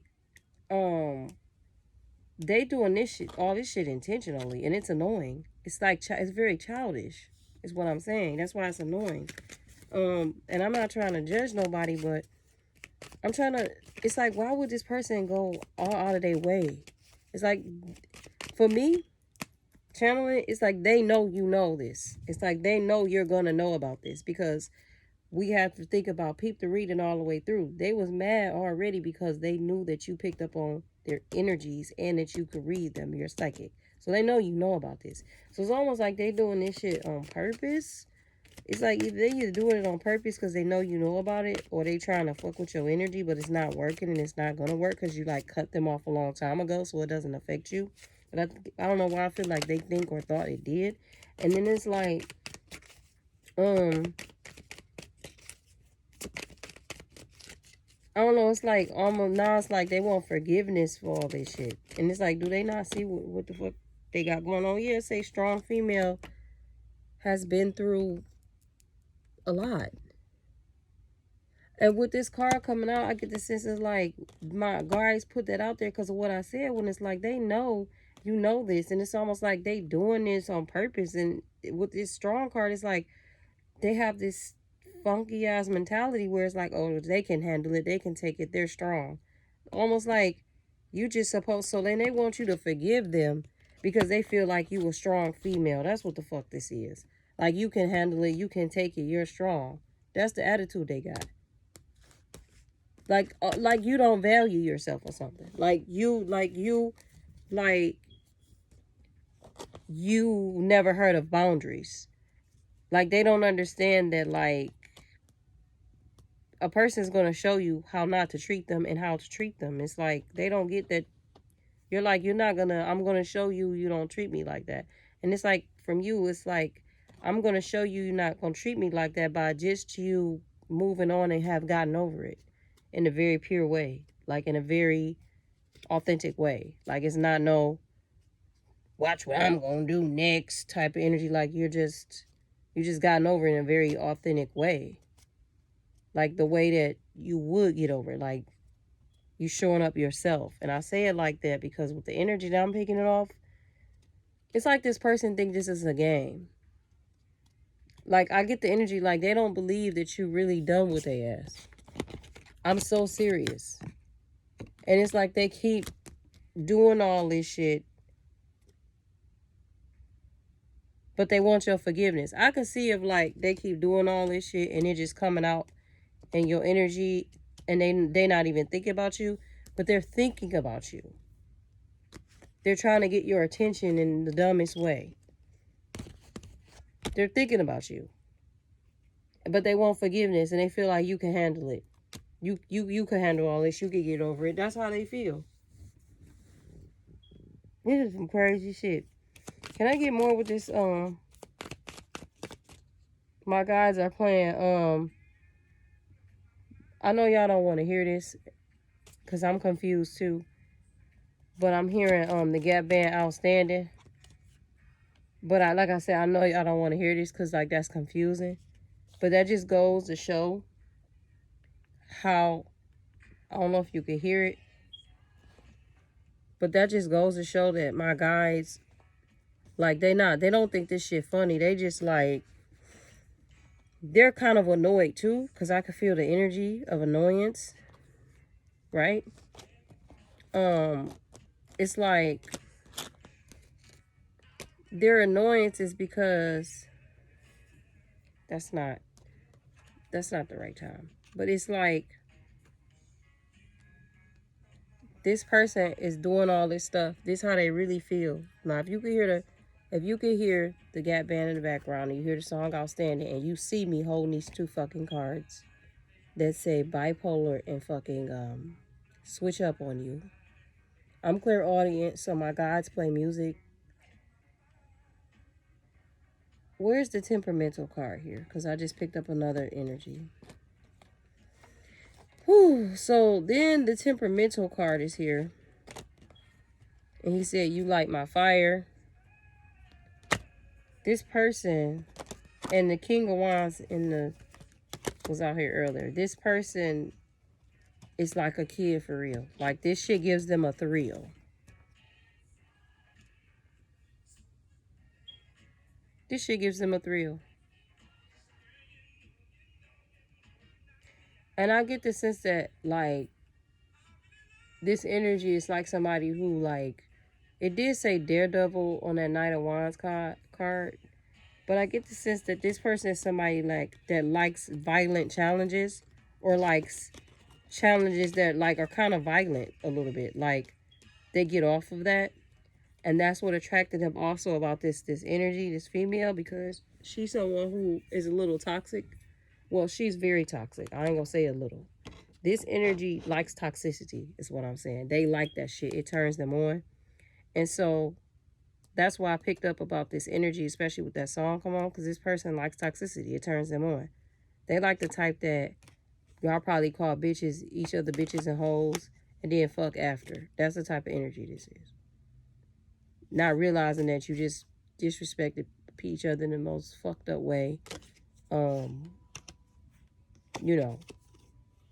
they doing this shit, all this shit intentionally, and it's annoying. It's like, it's very childish, is what I'm saying. That's why it's annoying. And I'm not trying to judge nobody, but I'm trying to, it's like, why would this person go all out of their way? It's like, for me, channeling, it's like they know you know this. It's like they know you're going to know about this, because we have to think about peep the reading all the way through. They was mad already because they knew that you picked up on their energies and that you could read them. You're psychic. So they know you know about this. So it's almost like they doing this shit on purpose. It's like they either doing it on purpose because they know you know about it, or they trying to fuck with your energy, but it's not working and it's not going to work because you like cut them off a long time ago, so it doesn't affect you. But I don't know why I feel like they think or thought it did. And then it's like, I don't know, it's like almost now it's like they want forgiveness for all this shit. And it's like, do they not see what the fuck they got going on? Yeah, say strong female has been through a lot. And with this card coming out, I get the sense it's like my guardians put that out there because of what I said, when it's like they know you know this, and it's almost like they doing this on purpose. And with this strong card, it's like they have this funky ass mentality where it's like, oh, they can handle it, they can take it, they're strong. Almost like you just supposed, so then they want you to forgive them because they feel like you a strong female. That's what the fuck this is. Like, you can handle it, you can take it, you're strong. That's the attitude they got. Like you don't value yourself or something. Like you never heard of boundaries. Like, they don't understand that, like, a person's going to show you how not to treat them and how to treat them. It's like, they don't get that. You're like, I'm going to show you, you don't treat me like that. And it's like, from you, it's like, I'm going to show you you're not going to treat me like that by just you moving on and have gotten over it in a very pure way. Like, in a very authentic way. Like, it's not no, watch what I'm going to do next type of energy. Like, you just gotten over it in a very authentic way. Like, the way that you would get over it. Like, you showing up yourself. And I say it like that because with the energy that I'm picking it off, it's like this person think this is a game. Like, I get the energy like they don't believe that you really done with their ass. I'm so serious. And it's like they keep doing all this shit, but they want your forgiveness. I can see if, like, they keep doing all this shit and it just coming out in your energy, and they not even thinking about you, but they're thinking about you. They're trying to get your attention in the dumbest way. They're thinking about you. but they want forgiveness, and they feel like you can handle it. You can handle all this. You can get over it. That's how they feel. This is some crazy shit. Can I get more with this? My guys are playing. I know y'all don't want to hear this because I'm confused too. But I'm hearing the Gap Band outstanding. But like I said, I know y'all don't want to hear this because like that's confusing. But that just goes to show how, I don't know if you can hear it, but that just goes to show that my guys, like they don't think this shit funny. They just like, they're kind of annoyed too, because I could feel the energy of annoyance, right? It's like their annoyance is because that's not the right time. But it's like this person is doing all this stuff. This is how they really feel. Now, if you could hear the Gap Band in the background and you hear the song Outstanding and you see me holding these two fucking cards that say bipolar and fucking switch up on you. I'm clairaudient, so my guides play music. Where's the temperamental card here? Because I just picked up another energy. Whew. So then the temperamental card is here. And he said, you light my fire. This person, and the King of Wands was out here earlier. This person is like a kid for real. Like this shit gives them a thrill. This shit gives them a thrill. And I get the sense that like this energy is like somebody who like, it did say Daredevil on that Knight of Wands card. But I get the sense that this person is somebody like that likes violent challenges, or likes challenges that like are kind of violent a little bit. Like they get off of that. And that's what attracted him also about this energy, this female, because she's someone who is a little toxic. Well, she's very toxic. I ain't gonna say a little. This energy likes toxicity, is what I'm saying. They like that shit. It turns them on. And so that's why I picked up about this energy, especially with that song come on, because this person likes toxicity. It turns them on. They like the type that y'all probably call bitches, each other bitches and hoes, and then fuck after. That's the type of energy this is. Not realizing that you just disrespected each other in the most fucked up way. You know.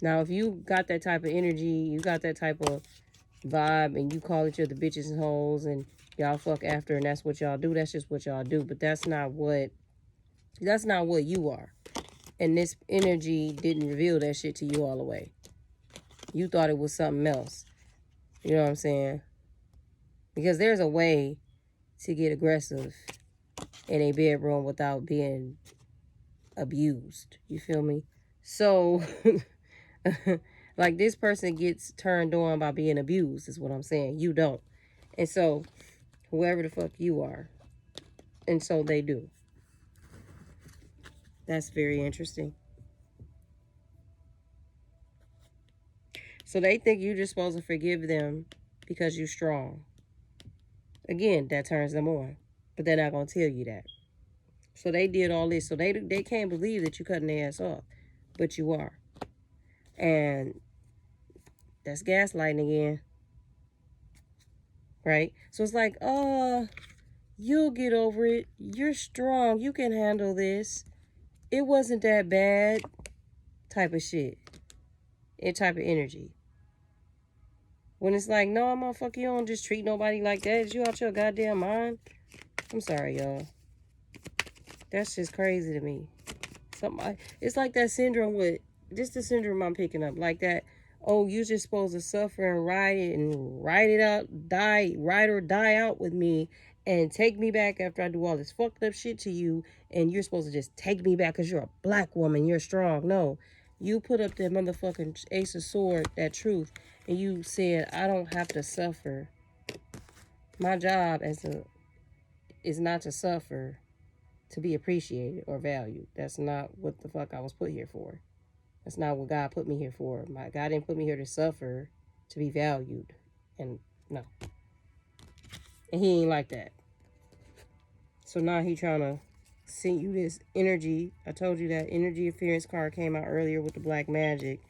Now, if you got that type of energy, you got that type of vibe, and you call each other bitches and hoes, and y'all fuck after, and that's what y'all do, that's just what y'all do. But that's not what you are. And this energy didn't reveal that shit to you all the way. You thought it was something else. You know what I'm saying? Because there's a way to get aggressive in a bedroom without being abused. You feel me? So, like this person gets turned on by being abused is what I'm saying. You don't. And so, whoever the fuck you are. And so they do. That's very interesting. So they think you're just supposed to forgive them because you're strong. Again, that turns them on. But they're not going to tell you that. So they did all this. So they can't believe that you're cutting their ass off. But you are. And that's gaslighting again. Right? So it's like, you'll get over it. You're strong. You can handle this. It wasn't that bad. Type of shit. Type of energy. When it's like, no, motherfucker, you don't just treat nobody like that. Is you out your goddamn mind? I'm sorry, y'all. That's just crazy to me. It's like that syndrome with, just the syndrome I'm picking up. Like that, oh, you're just supposed to suffer and ride it out, ride or die out with me and take me back after I do all this fucked up shit to you. And you're supposed to just take me back because you're a black woman. You're strong. No, you put up that motherfucking Ace of Sword, that truth. And you said, I don't have to suffer. My job is not to suffer to be appreciated or valued. That's not what the fuck I was put here for. That's not what God put me here for. My God didn't put me here to suffer, to be valued. And no. And he ain't like that. So now he trying to send you this energy. I told you that energy interference card came out earlier with the black magic.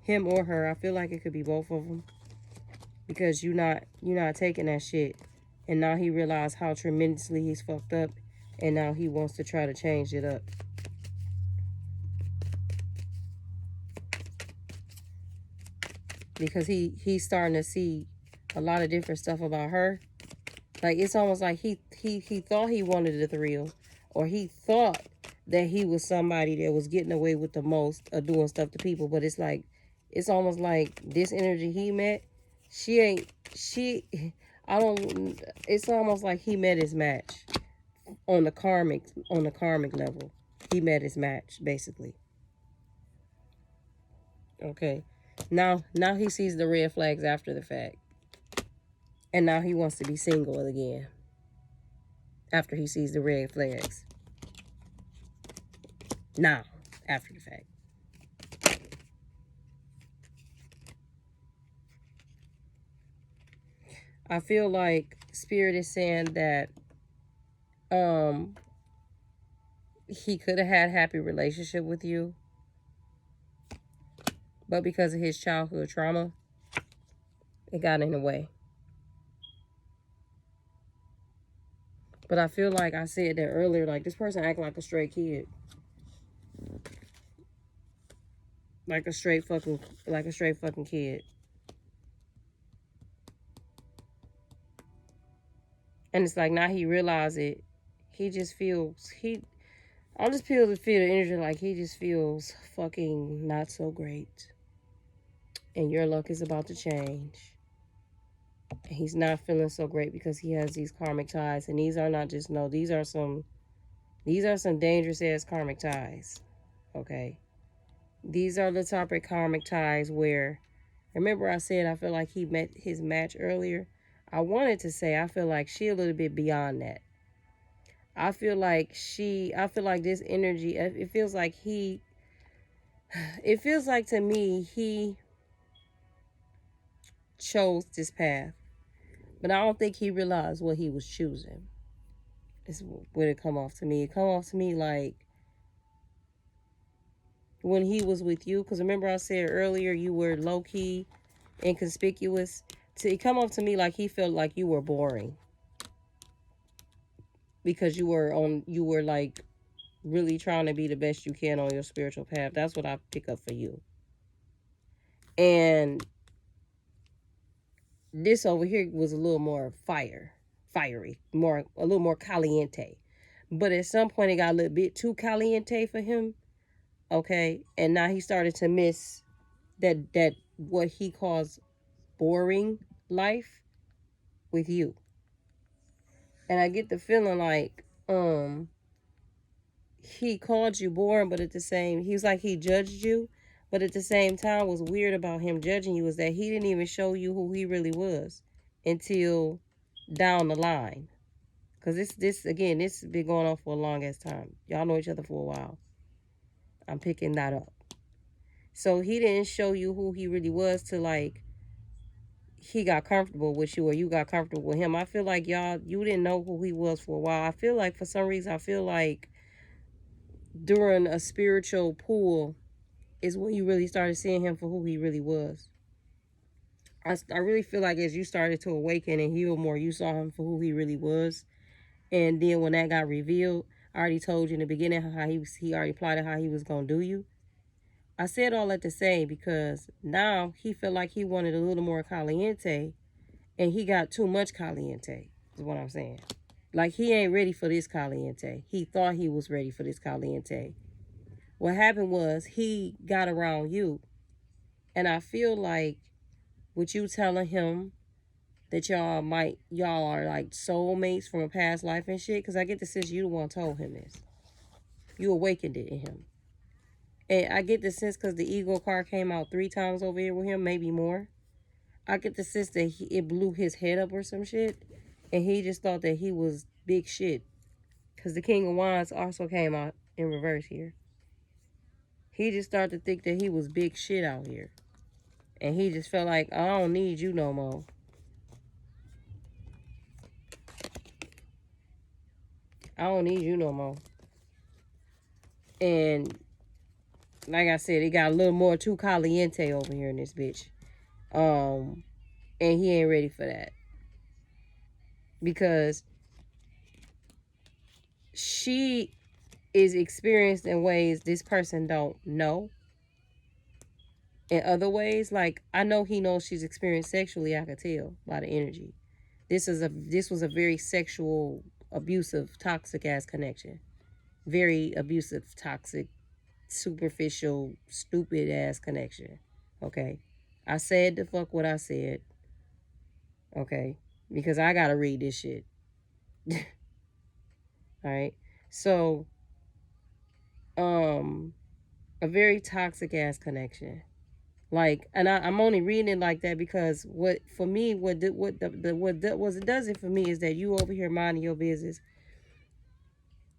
Him or her, I feel like it could be both of them. Because you're not taking that shit. And now he realized how tremendously he's fucked up. And now he wants to try to change it up. Because he's starting to see a lot of different stuff about her. Like, it's almost like he thought he wanted the thrill. Or he thought that he was somebody that was getting away with the most of doing stuff to people. But it's like, it's almost like this energy he met, it's almost like he met his match on the karmic level. He met his match, basically. Okay. Now he sees the red flags after the fact. And now he wants to be single again. After he sees the red flags. Now, after the fact. I feel like Spirit is saying that he could have had a happy relationship with you. But because of his childhood trauma, it got in the way. But I feel like I said that earlier, like this person acting like a stray kid. Like a straight fucking kid. And it's like now he realized it. He just feels, I'll just feel the energy like he just feels fucking not so great. And your luck is about to change. And he's not feeling so great because he has these karmic ties. And these are not just, no, these are some dangerous ass karmic ties. Okay. These are the type of karmic ties where, remember I said I feel like he met his match earlier. I wanted to say I feel like she a little bit beyond that. I feel like this energy, it feels like to me, he chose this path. But I don't think he realized what he was choosing. Is what it come off to me. It come off to me like when he was with you. Because remember I said earlier you were low-key, inconspicuous. It come off to me like he felt like you were boring. Because you were like really trying to be the best you can on your spiritual path. That's what I pick up for you. And this over here was a little more fiery, a little more caliente. But at some point it got a little bit too caliente for him. Okay, and now he started to miss that what he calls boring life with you. And I get the feeling like he called you boring, but he was like he judged you, but at the same time what's weird about him judging you is that he didn't even show you who he really was until down the line. Because this has been going on for a long ass time. Y'all know each other for a while. I'm picking that up. So he didn't show you who he really was till like he got comfortable with you or you got comfortable with him. I feel like you didn't know who he was for a while. I feel like for some reason, during a spiritual pool is when you really started seeing him for who he really was. I really feel like as you started to awaken and heal more, you saw him for who he really was. And then when that got revealed, I already told you in the beginning how he already plotted how he was going to do you. I said all that to say because now he felt like he wanted a little more caliente and he got too much caliente, is what I'm saying. Like he ain't ready for this caliente. He thought he was ready for this caliente. What happened was he got around you. And I feel like with you telling him that y'all are like soulmates from a past life and shit, because I get the sense you the one told him this. You awakened it in him. And I get the sense because the ego card came out 3 times over here with him, maybe more. I get the sense that it blew his head up or some shit. And he just thought that he was big shit. Because the King of Wands also came out in reverse here. He just started to think that he was big shit out here. And he just felt like, I don't need you no more. I don't need you no more. And like I said, it got a little more too caliente over here in this bitch. And he ain't ready for that. Because she is experienced in ways this person don't know. In other ways, like I know he knows she's experienced sexually, I could tell by the energy. This was a very sexual, abusive, toxic ass connection. Very abusive, toxic, superficial, stupid ass connection. Okay. I said the fuck what I said. Okay. Because I gotta read this shit. Alright. So, a very toxic ass connection. Like, and I'm only reading it like that because what for me, what it does it for me is that you over here minding your business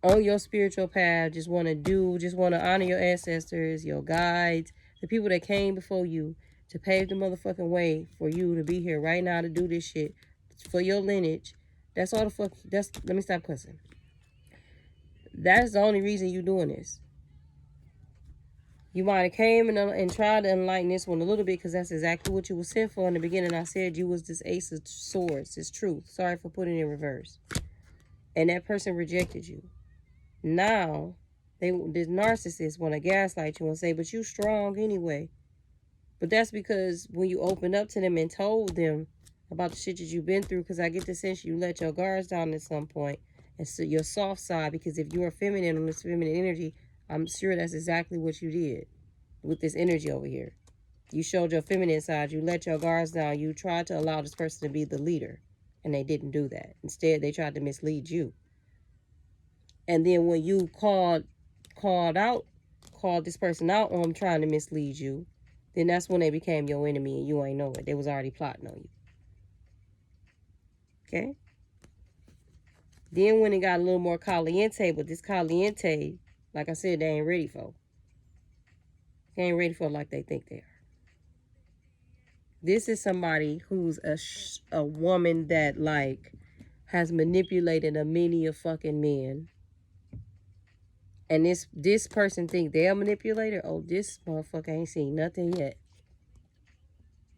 on your spiritual path, just want to honor your ancestors, your guides, the people that came before you to pave the motherfucking way for you to be here right now to do this shit for your lineage. That's all the fuck. Let me stop cussing. That's the only reason you doing this. You might have came and tried to enlighten this one a little bit because that's exactly what you were sent for in the beginning. I said you was this Ace of Swords, this truth. Sorry for putting it in reverse. And that person rejected you. Now, this narcissist want to gaslight you and say, but you strong anyway. But that's because when you opened up to them and told them about the shit that you've been through, because I get the sense you let your guards down at some point, and so your soft side, because if you're feminine on this feminine energy, I'm sure that's exactly what you did with this energy over here. You showed your feminine side, you let your guards down, you tried to allow this person to be the leader, and they didn't do that. Instead, they tried to mislead you. And then when you called this person out on trying to mislead you, then that's when they became your enemy and you ain't know it. They was already plotting on you. Okay? Then when it got a little more caliente, but this caliente, like I said, they ain't ready for. They ain't ready for it like they think they are. This is somebody who's a woman that, like, has manipulated a many of fucking men. And this person think they're a manipulator. Oh, this motherfucker ain't seen nothing yet.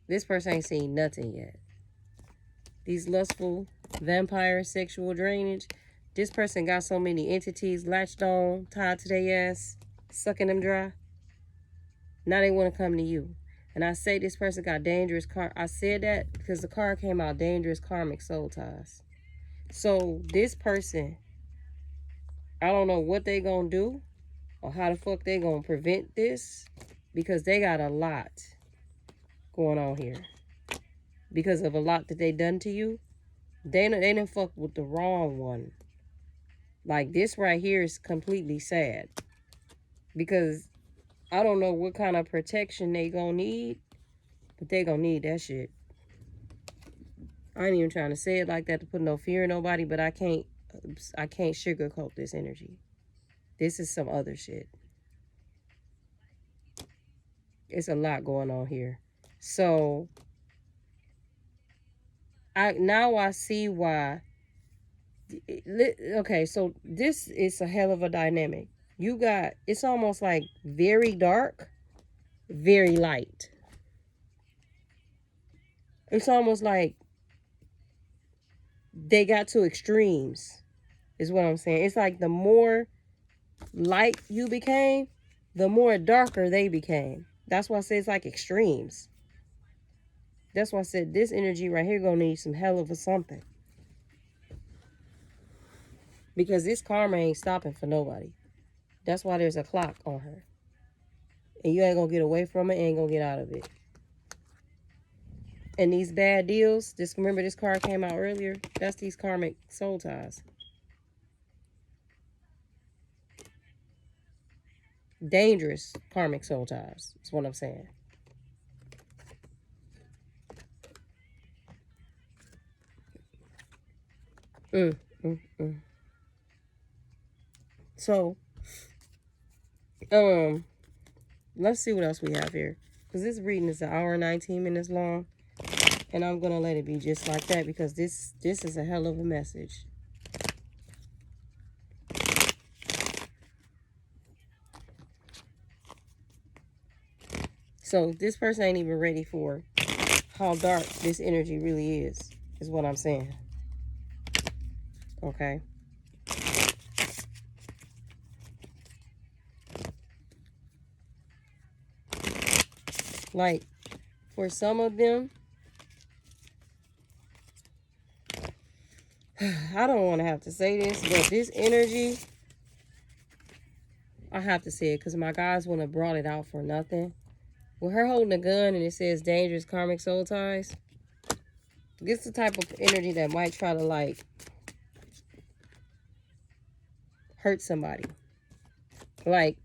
This person ain't seen nothing yet. These lustful, vampire, sexual drainage. This person got so many entities latched on, tied to their ass, sucking them dry. Now they want to come to you. And I say this person got dangerous I said that because the card came out, dangerous karmic soul ties. So this person, I don't know what they gonna do or how the fuck they gonna prevent this, because they got a lot going on here. Because of a lot that they done to you, they didn't fuck with the wrong one. Like, this right here is completely sad. Because I don't know what kind of protection they gonna need, but they gonna need that shit. I ain't even trying to say it like that to put no fear in nobody, but I can't sugarcoat this energy. This is some other shit. It's a lot going on here. So I see why. Okay, so this is a hell of a dynamic. You got, it's almost like very dark, very light. It's almost like they got to extremes, is what I'm saying. It's like the more light you became, the more darker they became. That's why I say it's like extremes. That's why I said this energy right here gonna need some hell of a something. Because this karma ain't stopping for nobody. That's why there's a clock on her. And you ain't gonna get away from it, ain't gonna get out of it. And these bad deals, just remember this card came out earlier, that's these karmic soul ties. Dangerous karmic soul ties, is what I'm saying. So, let's see what else we have here. Because this reading is 1 hour and 19 minutes long. And I'm going to let it be just like that because this is a hell of a message. So this person ain't even ready for how dark this energy really is what I'm saying. Okay. Like, for some of them, I don't want to have to say this, but this energy, I have to say it because my guys wouldn't have brought it out for nothing. With her holding a gun and it says dangerous karmic soul ties, this is the type of energy that might try to, like, hurt somebody. Like,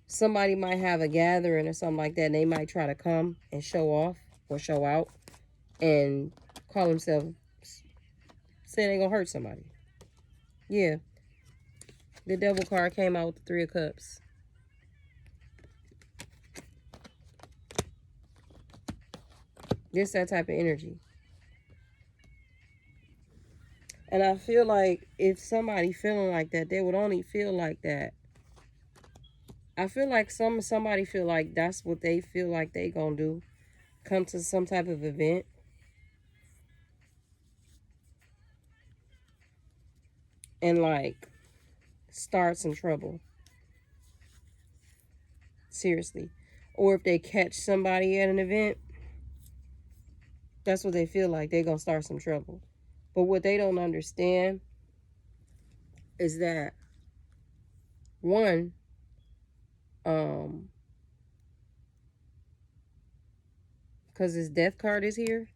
somebody might have a gathering or something like that, and they might try to come and show off or show out and call themselves, say they're going to hurt somebody. Yeah. The devil card came out with the 3 of Cups. This that type of energy. And I feel like if somebody feeling like that, they would only feel like that. I feel like somebody feel like that's what they feel like they gonna do. Come to some type of event. And like start some trouble. Seriously. Or if they catch somebody at an event, that's what they feel like. They're gonna start some trouble. But what they don't understand is that one, because this death card is here.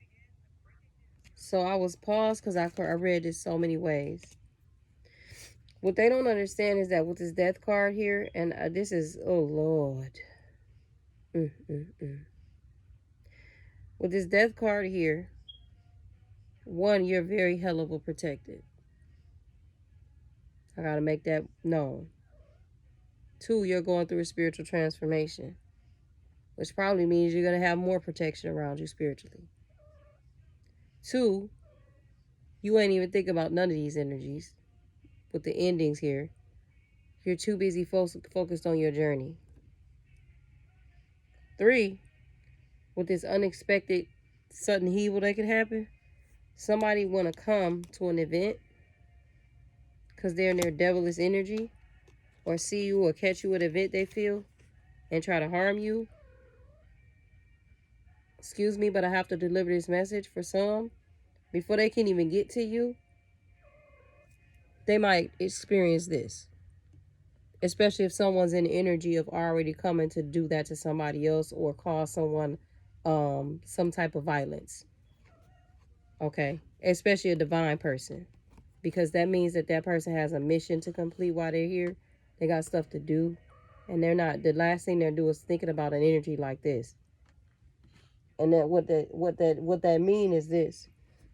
So I was paused because I read this so many ways. What they don't understand is that with this death card here, and this is, oh Lord. With this death card here, one, you're very hell of a protected. I gotta make that known. 2, you're going through a spiritual transformation, which probably means you're gonna have more protection around you spiritually. 2, you ain't even thinking about none of these energies. With the endings here, you're too busy focused on your journey. 3, with this unexpected sudden evil that can happen, somebody want to come to an event because they're in their devilish energy, or see you or catch you at an event they feel and try to harm you. Excuse me, but I have to deliver this message for some. Before they can even get to you, they might experience this. Especially if someone's in the energy of already coming to do that to somebody else or cause someone some type of violence. Okay? Especially a divine person. Because that means that that person has a mission to complete while they're here. They got stuff to do. And they're not, the last thing they're doing is thinking about an energy like this. And that what that mean is this.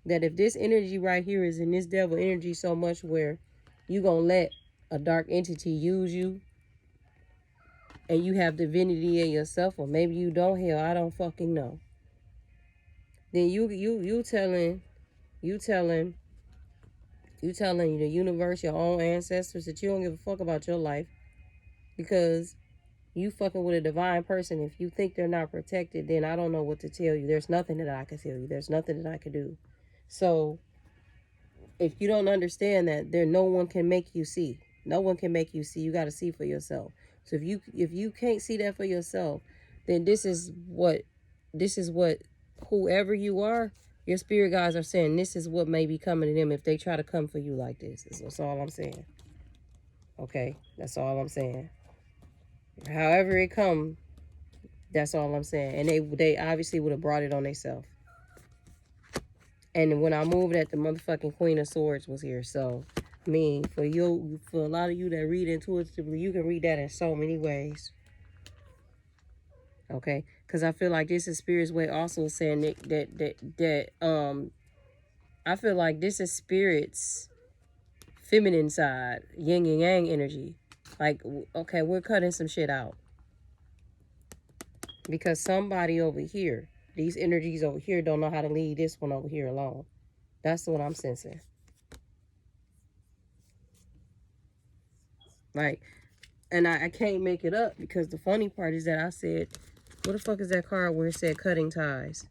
That if this energy right here is in this devil energy so much where you gonna let a dark entity use you, and you have divinity in yourself, or maybe you don't, hell, I don't fucking know. Then you telling the universe, your own ancestors, that you don't give a fuck about your life because you fucking with a divine person. If you think they're not protected, then I don't know what to tell you. There's nothing that I can tell you. There's nothing that I can do. So if you don't understand that, there no one can make you see. No one can make you see. You got to see for yourself. So if you can't see that for yourself, then this is what whoever you are, your spirit guides are saying this is what may be coming to them if they try to come for you like this. That's all I'm saying. Okay, that's all I'm saying. However it come, that's all I'm saying. And they obviously would have brought it on themselves. And when I moved that, the motherfucking Queen of Swords was here. So, I mean, for a lot of you that read intuitively, you can read that in so many ways. Okay? Because I feel like this is Spirit's way also saying that I feel like this is Spirit's feminine side, yin and yang energy. Like, okay, we're cutting some shit out. Because somebody over here, these energies over here don't know how to leave this one over here alone. That's what I'm sensing. Like, and I can't make it up because the funny part is that I said, what the fuck is that card where it said cutting ties?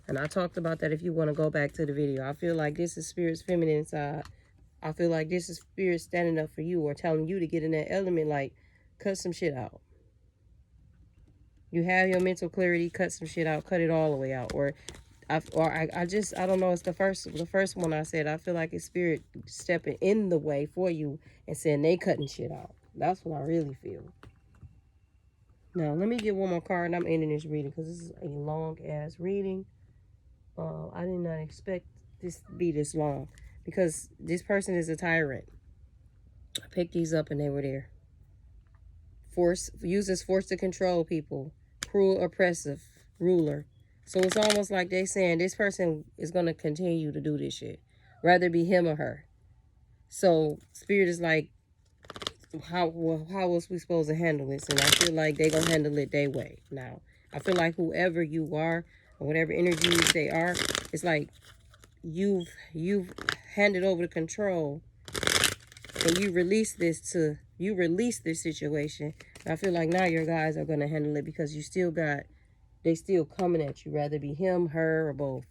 And I talked about that if you want to go back to the video. I feel like this is Spirit's feminine side. I feel like this is Spirit standing up for you or telling you to get in that element, like, cut some shit out. You have your mental clarity, cut some shit out, cut it all the way out. Or I don't know, it's the first one I said, I feel like it's Spirit stepping in the way for you and saying they cutting shit out. That's what I really feel. Now, let me get one more card and I'm ending this reading because this is a long-ass reading. I did not expect this to be this long because this person is a tyrant. I picked these up and they were there. Uses force to control people. Cruel, oppressive, ruler. So it's almost like they saying this person is going to continue to do this shit. Rather be him or her. So Spirit is like, how was we supposed to handle this? And I feel like they going to handle it their way. Now, I feel like whoever you are or whatever energies they are, it's like you've handed over the control and you release this situation. And I feel like now your guys are going to handle it because you still got, they still coming at you, rather be him, her, or both.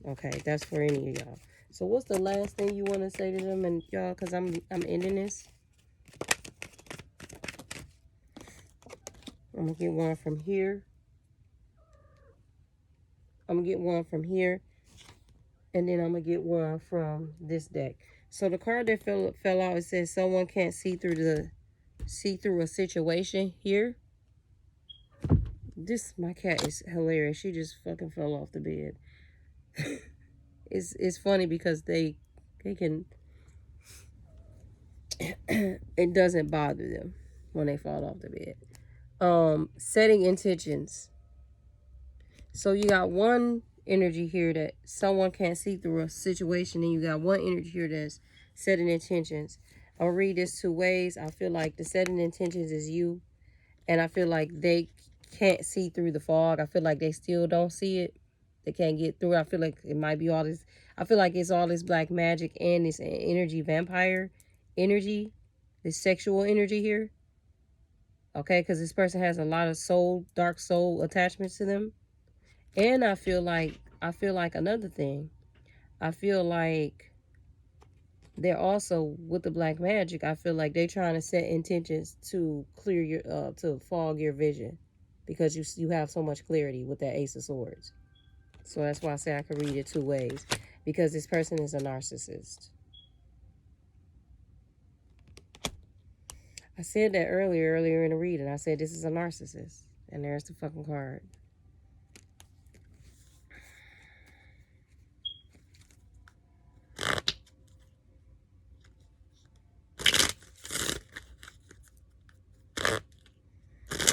Okay, that's for any of y'all. So what's the last thing you want to say to them and y'all, because I'm ending this. I'm going to get one from here. I'm going to get one from here. And then I'm going to get one from this deck. So the card that fell out, it says someone can't see through a situation here. My cat is hilarious. She just fucking fell off the bed. It's funny because they can, it doesn't bother them when they fall off the bed. Setting intentions. So you got one energy here that someone can't see through a situation, and you got one energy here that's setting intentions. I'll read this two ways. I feel like the setting intentions is you, and I feel like they can't see through the fog. I feel like they still don't see it. They can't get through it. I feel like it might be all this. I feel like it's all this black magic and this energy vampire energy, this sexual energy here. Okay, because this person has a lot of dark soul attachments to them. And I feel like another thing. I feel like they're also, with the black magic, I feel like they're trying to set intentions to clear your, to fog your vision. Because you have so much clarity with that Ace of Swords. So that's why I say I could read it two ways. Because this person is a narcissist. I said that earlier in the reading. I said this is a narcissist. And there's the fucking card.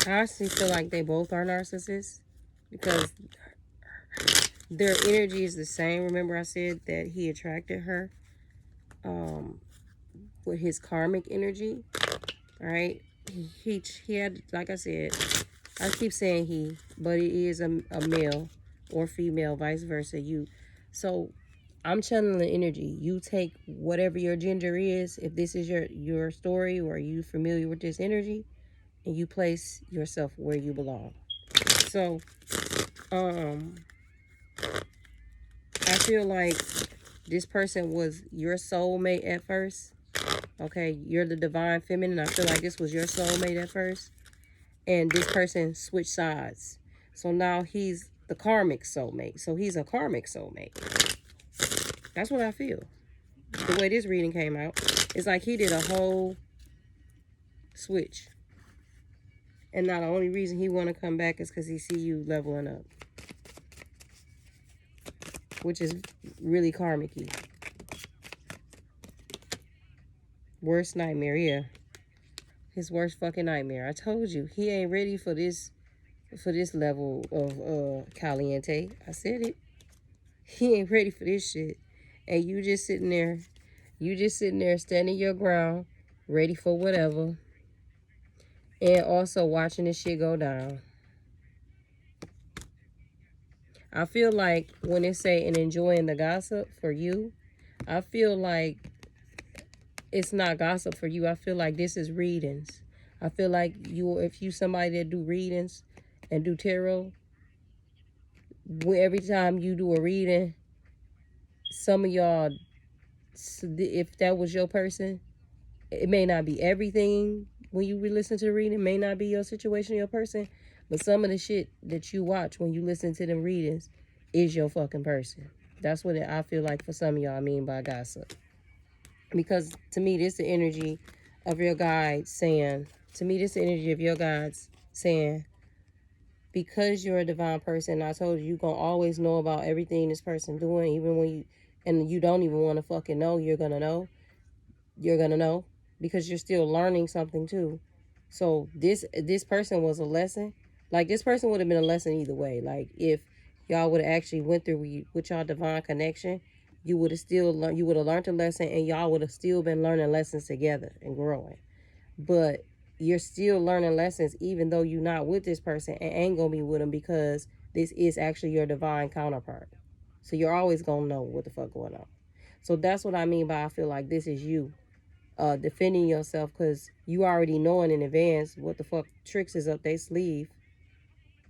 I honestly feel like they both are narcissists. Because their energy is the same. Remember I said that he attracted her with his karmic energy. All right. He had, like I said, I keep saying he, but it is a male or female, vice versa. So I'm channeling energy. You take whatever your gender is, if this is your story or you familiar with this energy, and you place yourself where you belong. So, I feel like this person was your soulmate at first. Okay, you're the divine feminine. I feel like this was your soulmate at first. And this person switched sides. So now he's the karmic soulmate. So he's a karmic soulmate. That's what I feel. The way this reading came out, it's like he did a whole switch. And now the only reason he want to come back is because he see you leveling up. Which is really karmic-y. Worst nightmare, yeah. His worst fucking nightmare. I told you, he ain't ready for this level of caliente. I said it. He ain't ready for this shit. And you just sitting there standing your ground, ready for whatever, and also watching this shit go down. I feel like when they say and enjoying the gossip for you, I feel like it's not gossip for you. I feel like this is readings. I feel like if you somebody that do readings and do tarot, every time you do a reading, some of y'all, if that was your person, it may not be everything when you listen to the reading, may not be your situation, your person, but some of the shit that you watch when you listen to them readings is your fucking person. That's what I feel like for some of y'all I mean by gossip. Because to me, this is the energy of your guides saying, because you're a divine person, I told you, you're going to always know about everything this person doing, even when you don't even want to fucking know, you're going to know. You're going to know because you're still learning something too. So this person was a lesson. Like, this person would have been a lesson either way. Like, if y'all would have actually went through with y'all divine connection, you would have learned a lesson, and y'all would have still been learning lessons together and growing. But you're still learning lessons even though you're not with this person and ain't gonna be with them, because this is actually your divine counterpart. So you're always gonna know what the fuck going on. So that's what I mean by I feel like this is you defending yourself, because you already knowing in advance what the fuck tricks is up their sleeve,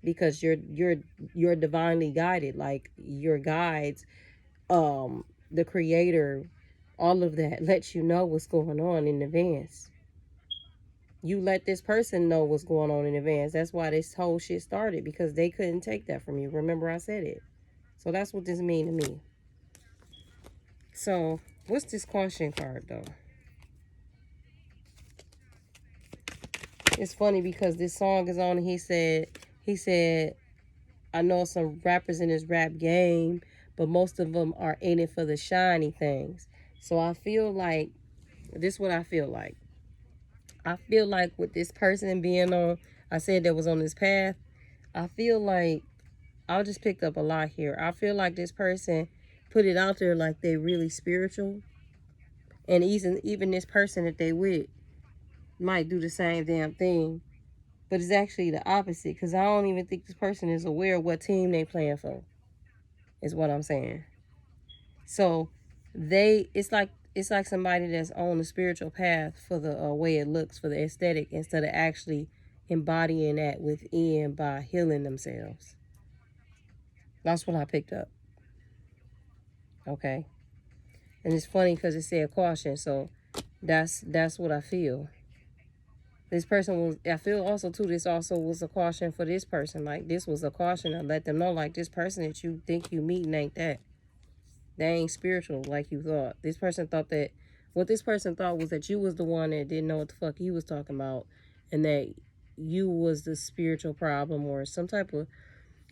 because you're divinely guided. Like, your guides, the creator, all of that lets you know what's going on in advance. You let this person know what's going on in advance. That's why this whole shit started, because they couldn't take that from you. Remember I said it. So that's what this mean to me. So what's this caution card though? It's funny because this song is on and he said, I know some rappers in this rap game, but most of them are in it for the shiny things. So I feel like, this is what I feel like. I feel like with this person being on, I said that was on this path, I feel like, I just picked up a lot here. I feel like this person put it out there like they really spiritual. And even this person that they with might do the same damn thing. But it's actually the opposite, because I don't even think this person is aware of what team they playing for, is what I'm saying. So it's like somebody that's on the spiritual path for the way it looks, for the aesthetic, instead of actually embodying that within by healing themselves. That's what I picked up. Okay. And it's funny because it said caution, so that's what I feel. This person was, I feel also too, this also was a caution for this person. Like, this was a caution to let them know, like, this person that you think you meeting ain't that. They ain't spiritual like you thought. This person thought that, what this person thought was that you was the one that didn't know what the fuck he was talking about, and that you was the spiritual problem, or some type of,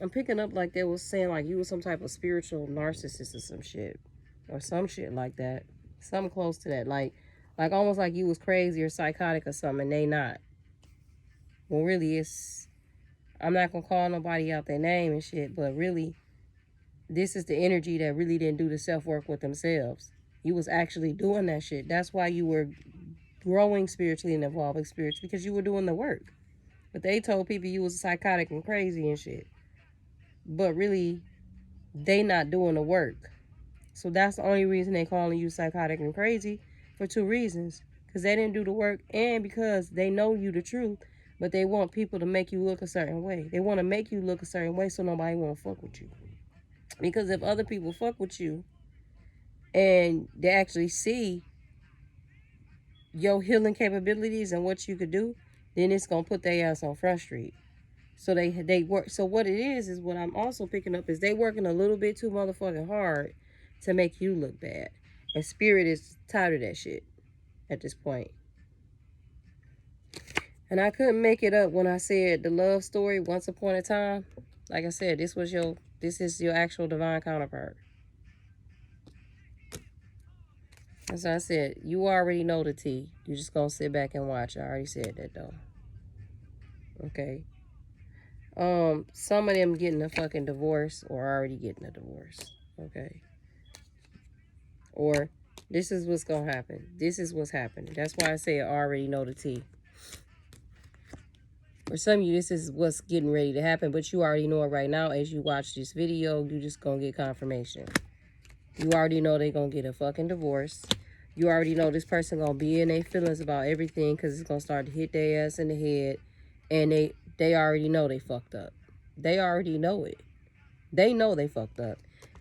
I'm picking up like they was saying like you was some type of spiritual narcissist or some shit. Or some shit like that. Something close to that. Like almost like you was crazy or psychotic or something, and they not. Well, really, it's, I'm not gonna call nobody out their name and shit, but really, this is the energy that really didn't do the self-work with themselves. You was actually doing that shit. That's why you were growing spiritually and evolving spiritually, because you were doing the work. But they told people you was psychotic and crazy and shit. But really, they not doing the work. So that's the only reason they calling you psychotic and crazy, for two reasons. Because they didn't do the work, and because they know you the truth, but they want people to make you look a certain way. They want to make you look a certain way so nobody won't fuck with you. Because if other people fuck with you and they actually see your healing capabilities and what you could do, then it's going to put their ass on Front Street. So they work. So what it is what I'm also picking up is they working a little bit too motherfucking hard to make you look bad. And Spirit is tired of that shit at this point. And I couldn't make it up when I said the love story once upon a time. Like I said, this is your actual divine counterpart. As I said, you already know the tea. You just gonna sit back and watch. I already said that though. Okay. Some of them getting a fucking divorce or already getting a divorce. Okay. Or This is what's going to happen. This is what's happening. That's why I say I already know the tea. For some of you, this is what's getting ready to happen, but you already know it right now. As you watch this video, you just going to get confirmation. You already know they're going to get a fucking divorce. You already know this person going to be in their feelings about everything because it's going to start to hit their ass in the head. And they already know they fucked up. They already know it. They know they fucked up.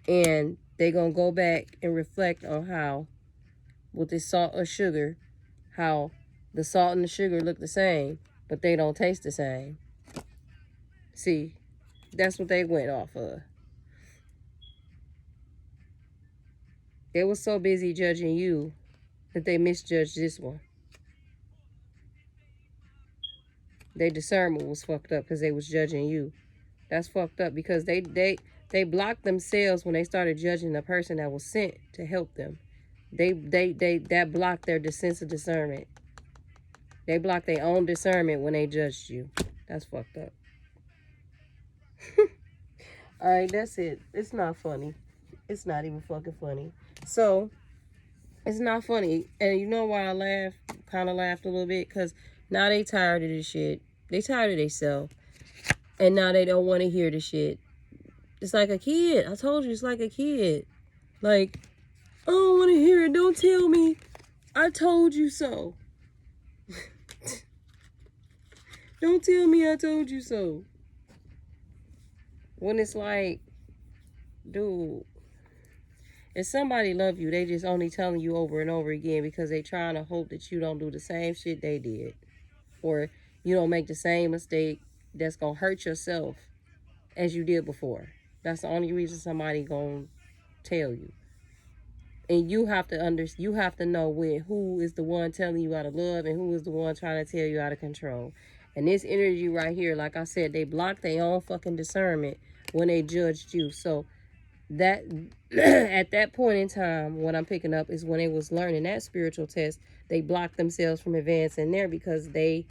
And they going to go back and reflect on how, with this salt or sugar, how the salt and the sugar look the same, but they don't taste the same. See, that's what they went off of. They were so busy judging you that they misjudged this one. Their discernment was fucked up because they was judging you. That's fucked up because they blocked themselves when they started judging the person that was sent to help them. That blocked their sense of discernment. They blocked their own discernment when they judged you. That's fucked up. All right, that's it. It's not funny. It's not even fucking funny. So, it's not funny. And you know why I laughed? Kind of laughed a little bit. Because now they tired of this shit. They tired of themselves. And now they don't want to hear the shit. It's like a kid. I told you, it's like a kid. Like, I don't want to hear it. Don't tell me. I told you so. Don't tell me I told you so. When it's like, dude, if somebody love you, they just only telling you over and over again because they trying to hope that you don't do the same shit they did. Or you don't make the same mistake that's going to hurt yourself as you did before. That's the only reason somebody going to tell you. And you have to know who is the one telling you out of love and who is the one trying to tell you out of control. And this energy right here, like I said, they blocked their own fucking discernment when they judged you. So that at that point in time, what I'm picking up is when they was learning that spiritual test, they blocked themselves from advancing there because they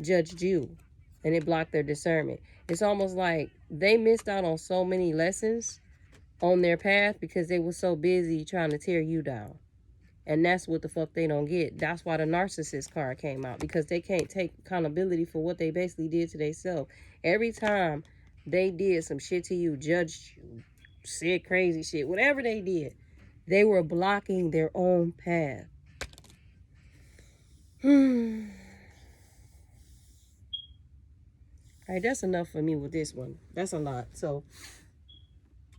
judged you and it blocked their discernment. It's almost like they missed out on so many lessons on their path because they were so busy trying to tear you down. And that's what the fuck they don't get. That's why the narcissist card came out, because they can't take accountability for what they basically did to themselves. Every time they did some shit to you, judged you, said crazy shit, whatever they did, they were blocking their own path. All right, that's enough for me with this one. That's a lot. So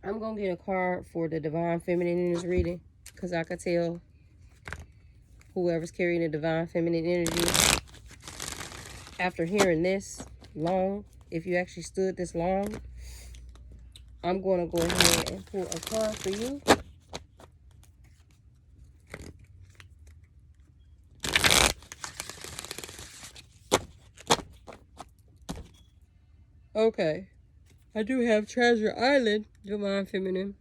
I'm going to get a card for the Divine Feminine in this reading, because I could tell whoever's carrying the Divine Feminine energy, after hearing this long, if you actually stood this long, I'm going to go ahead and pull a card for you. Okay. I do have Treasure Island, Divine Feminine,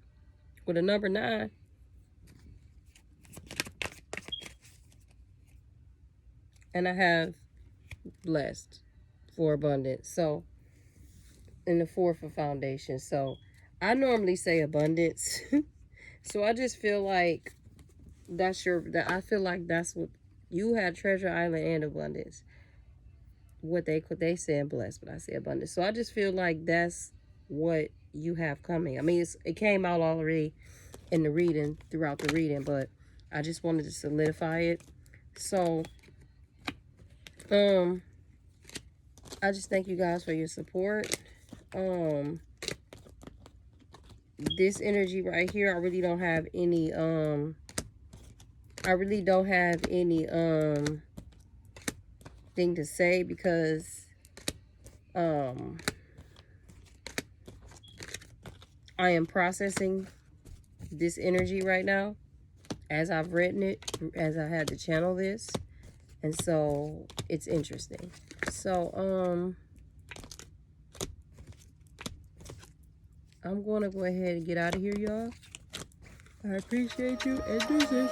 with a number 9. And I have Blessed for Abundance. So, in the 4 for Foundation. So, I normally say abundance. So, I just feel like I feel like that's what you had, Treasure Island and abundance. What they say blessed, but I say abundance. So I just feel like that's what you have coming. I mean, it came out already in the reading, throughout the reading, but I just wanted to solidify it. So, I just thank you guys for your support. This energy right here, I really don't have any, thing to say, because I am processing this energy right now as I've written it, as I had to channel this, and so it's interesting. So I'm going to go ahead and get out of here, y'all. I appreciate you, and deuces.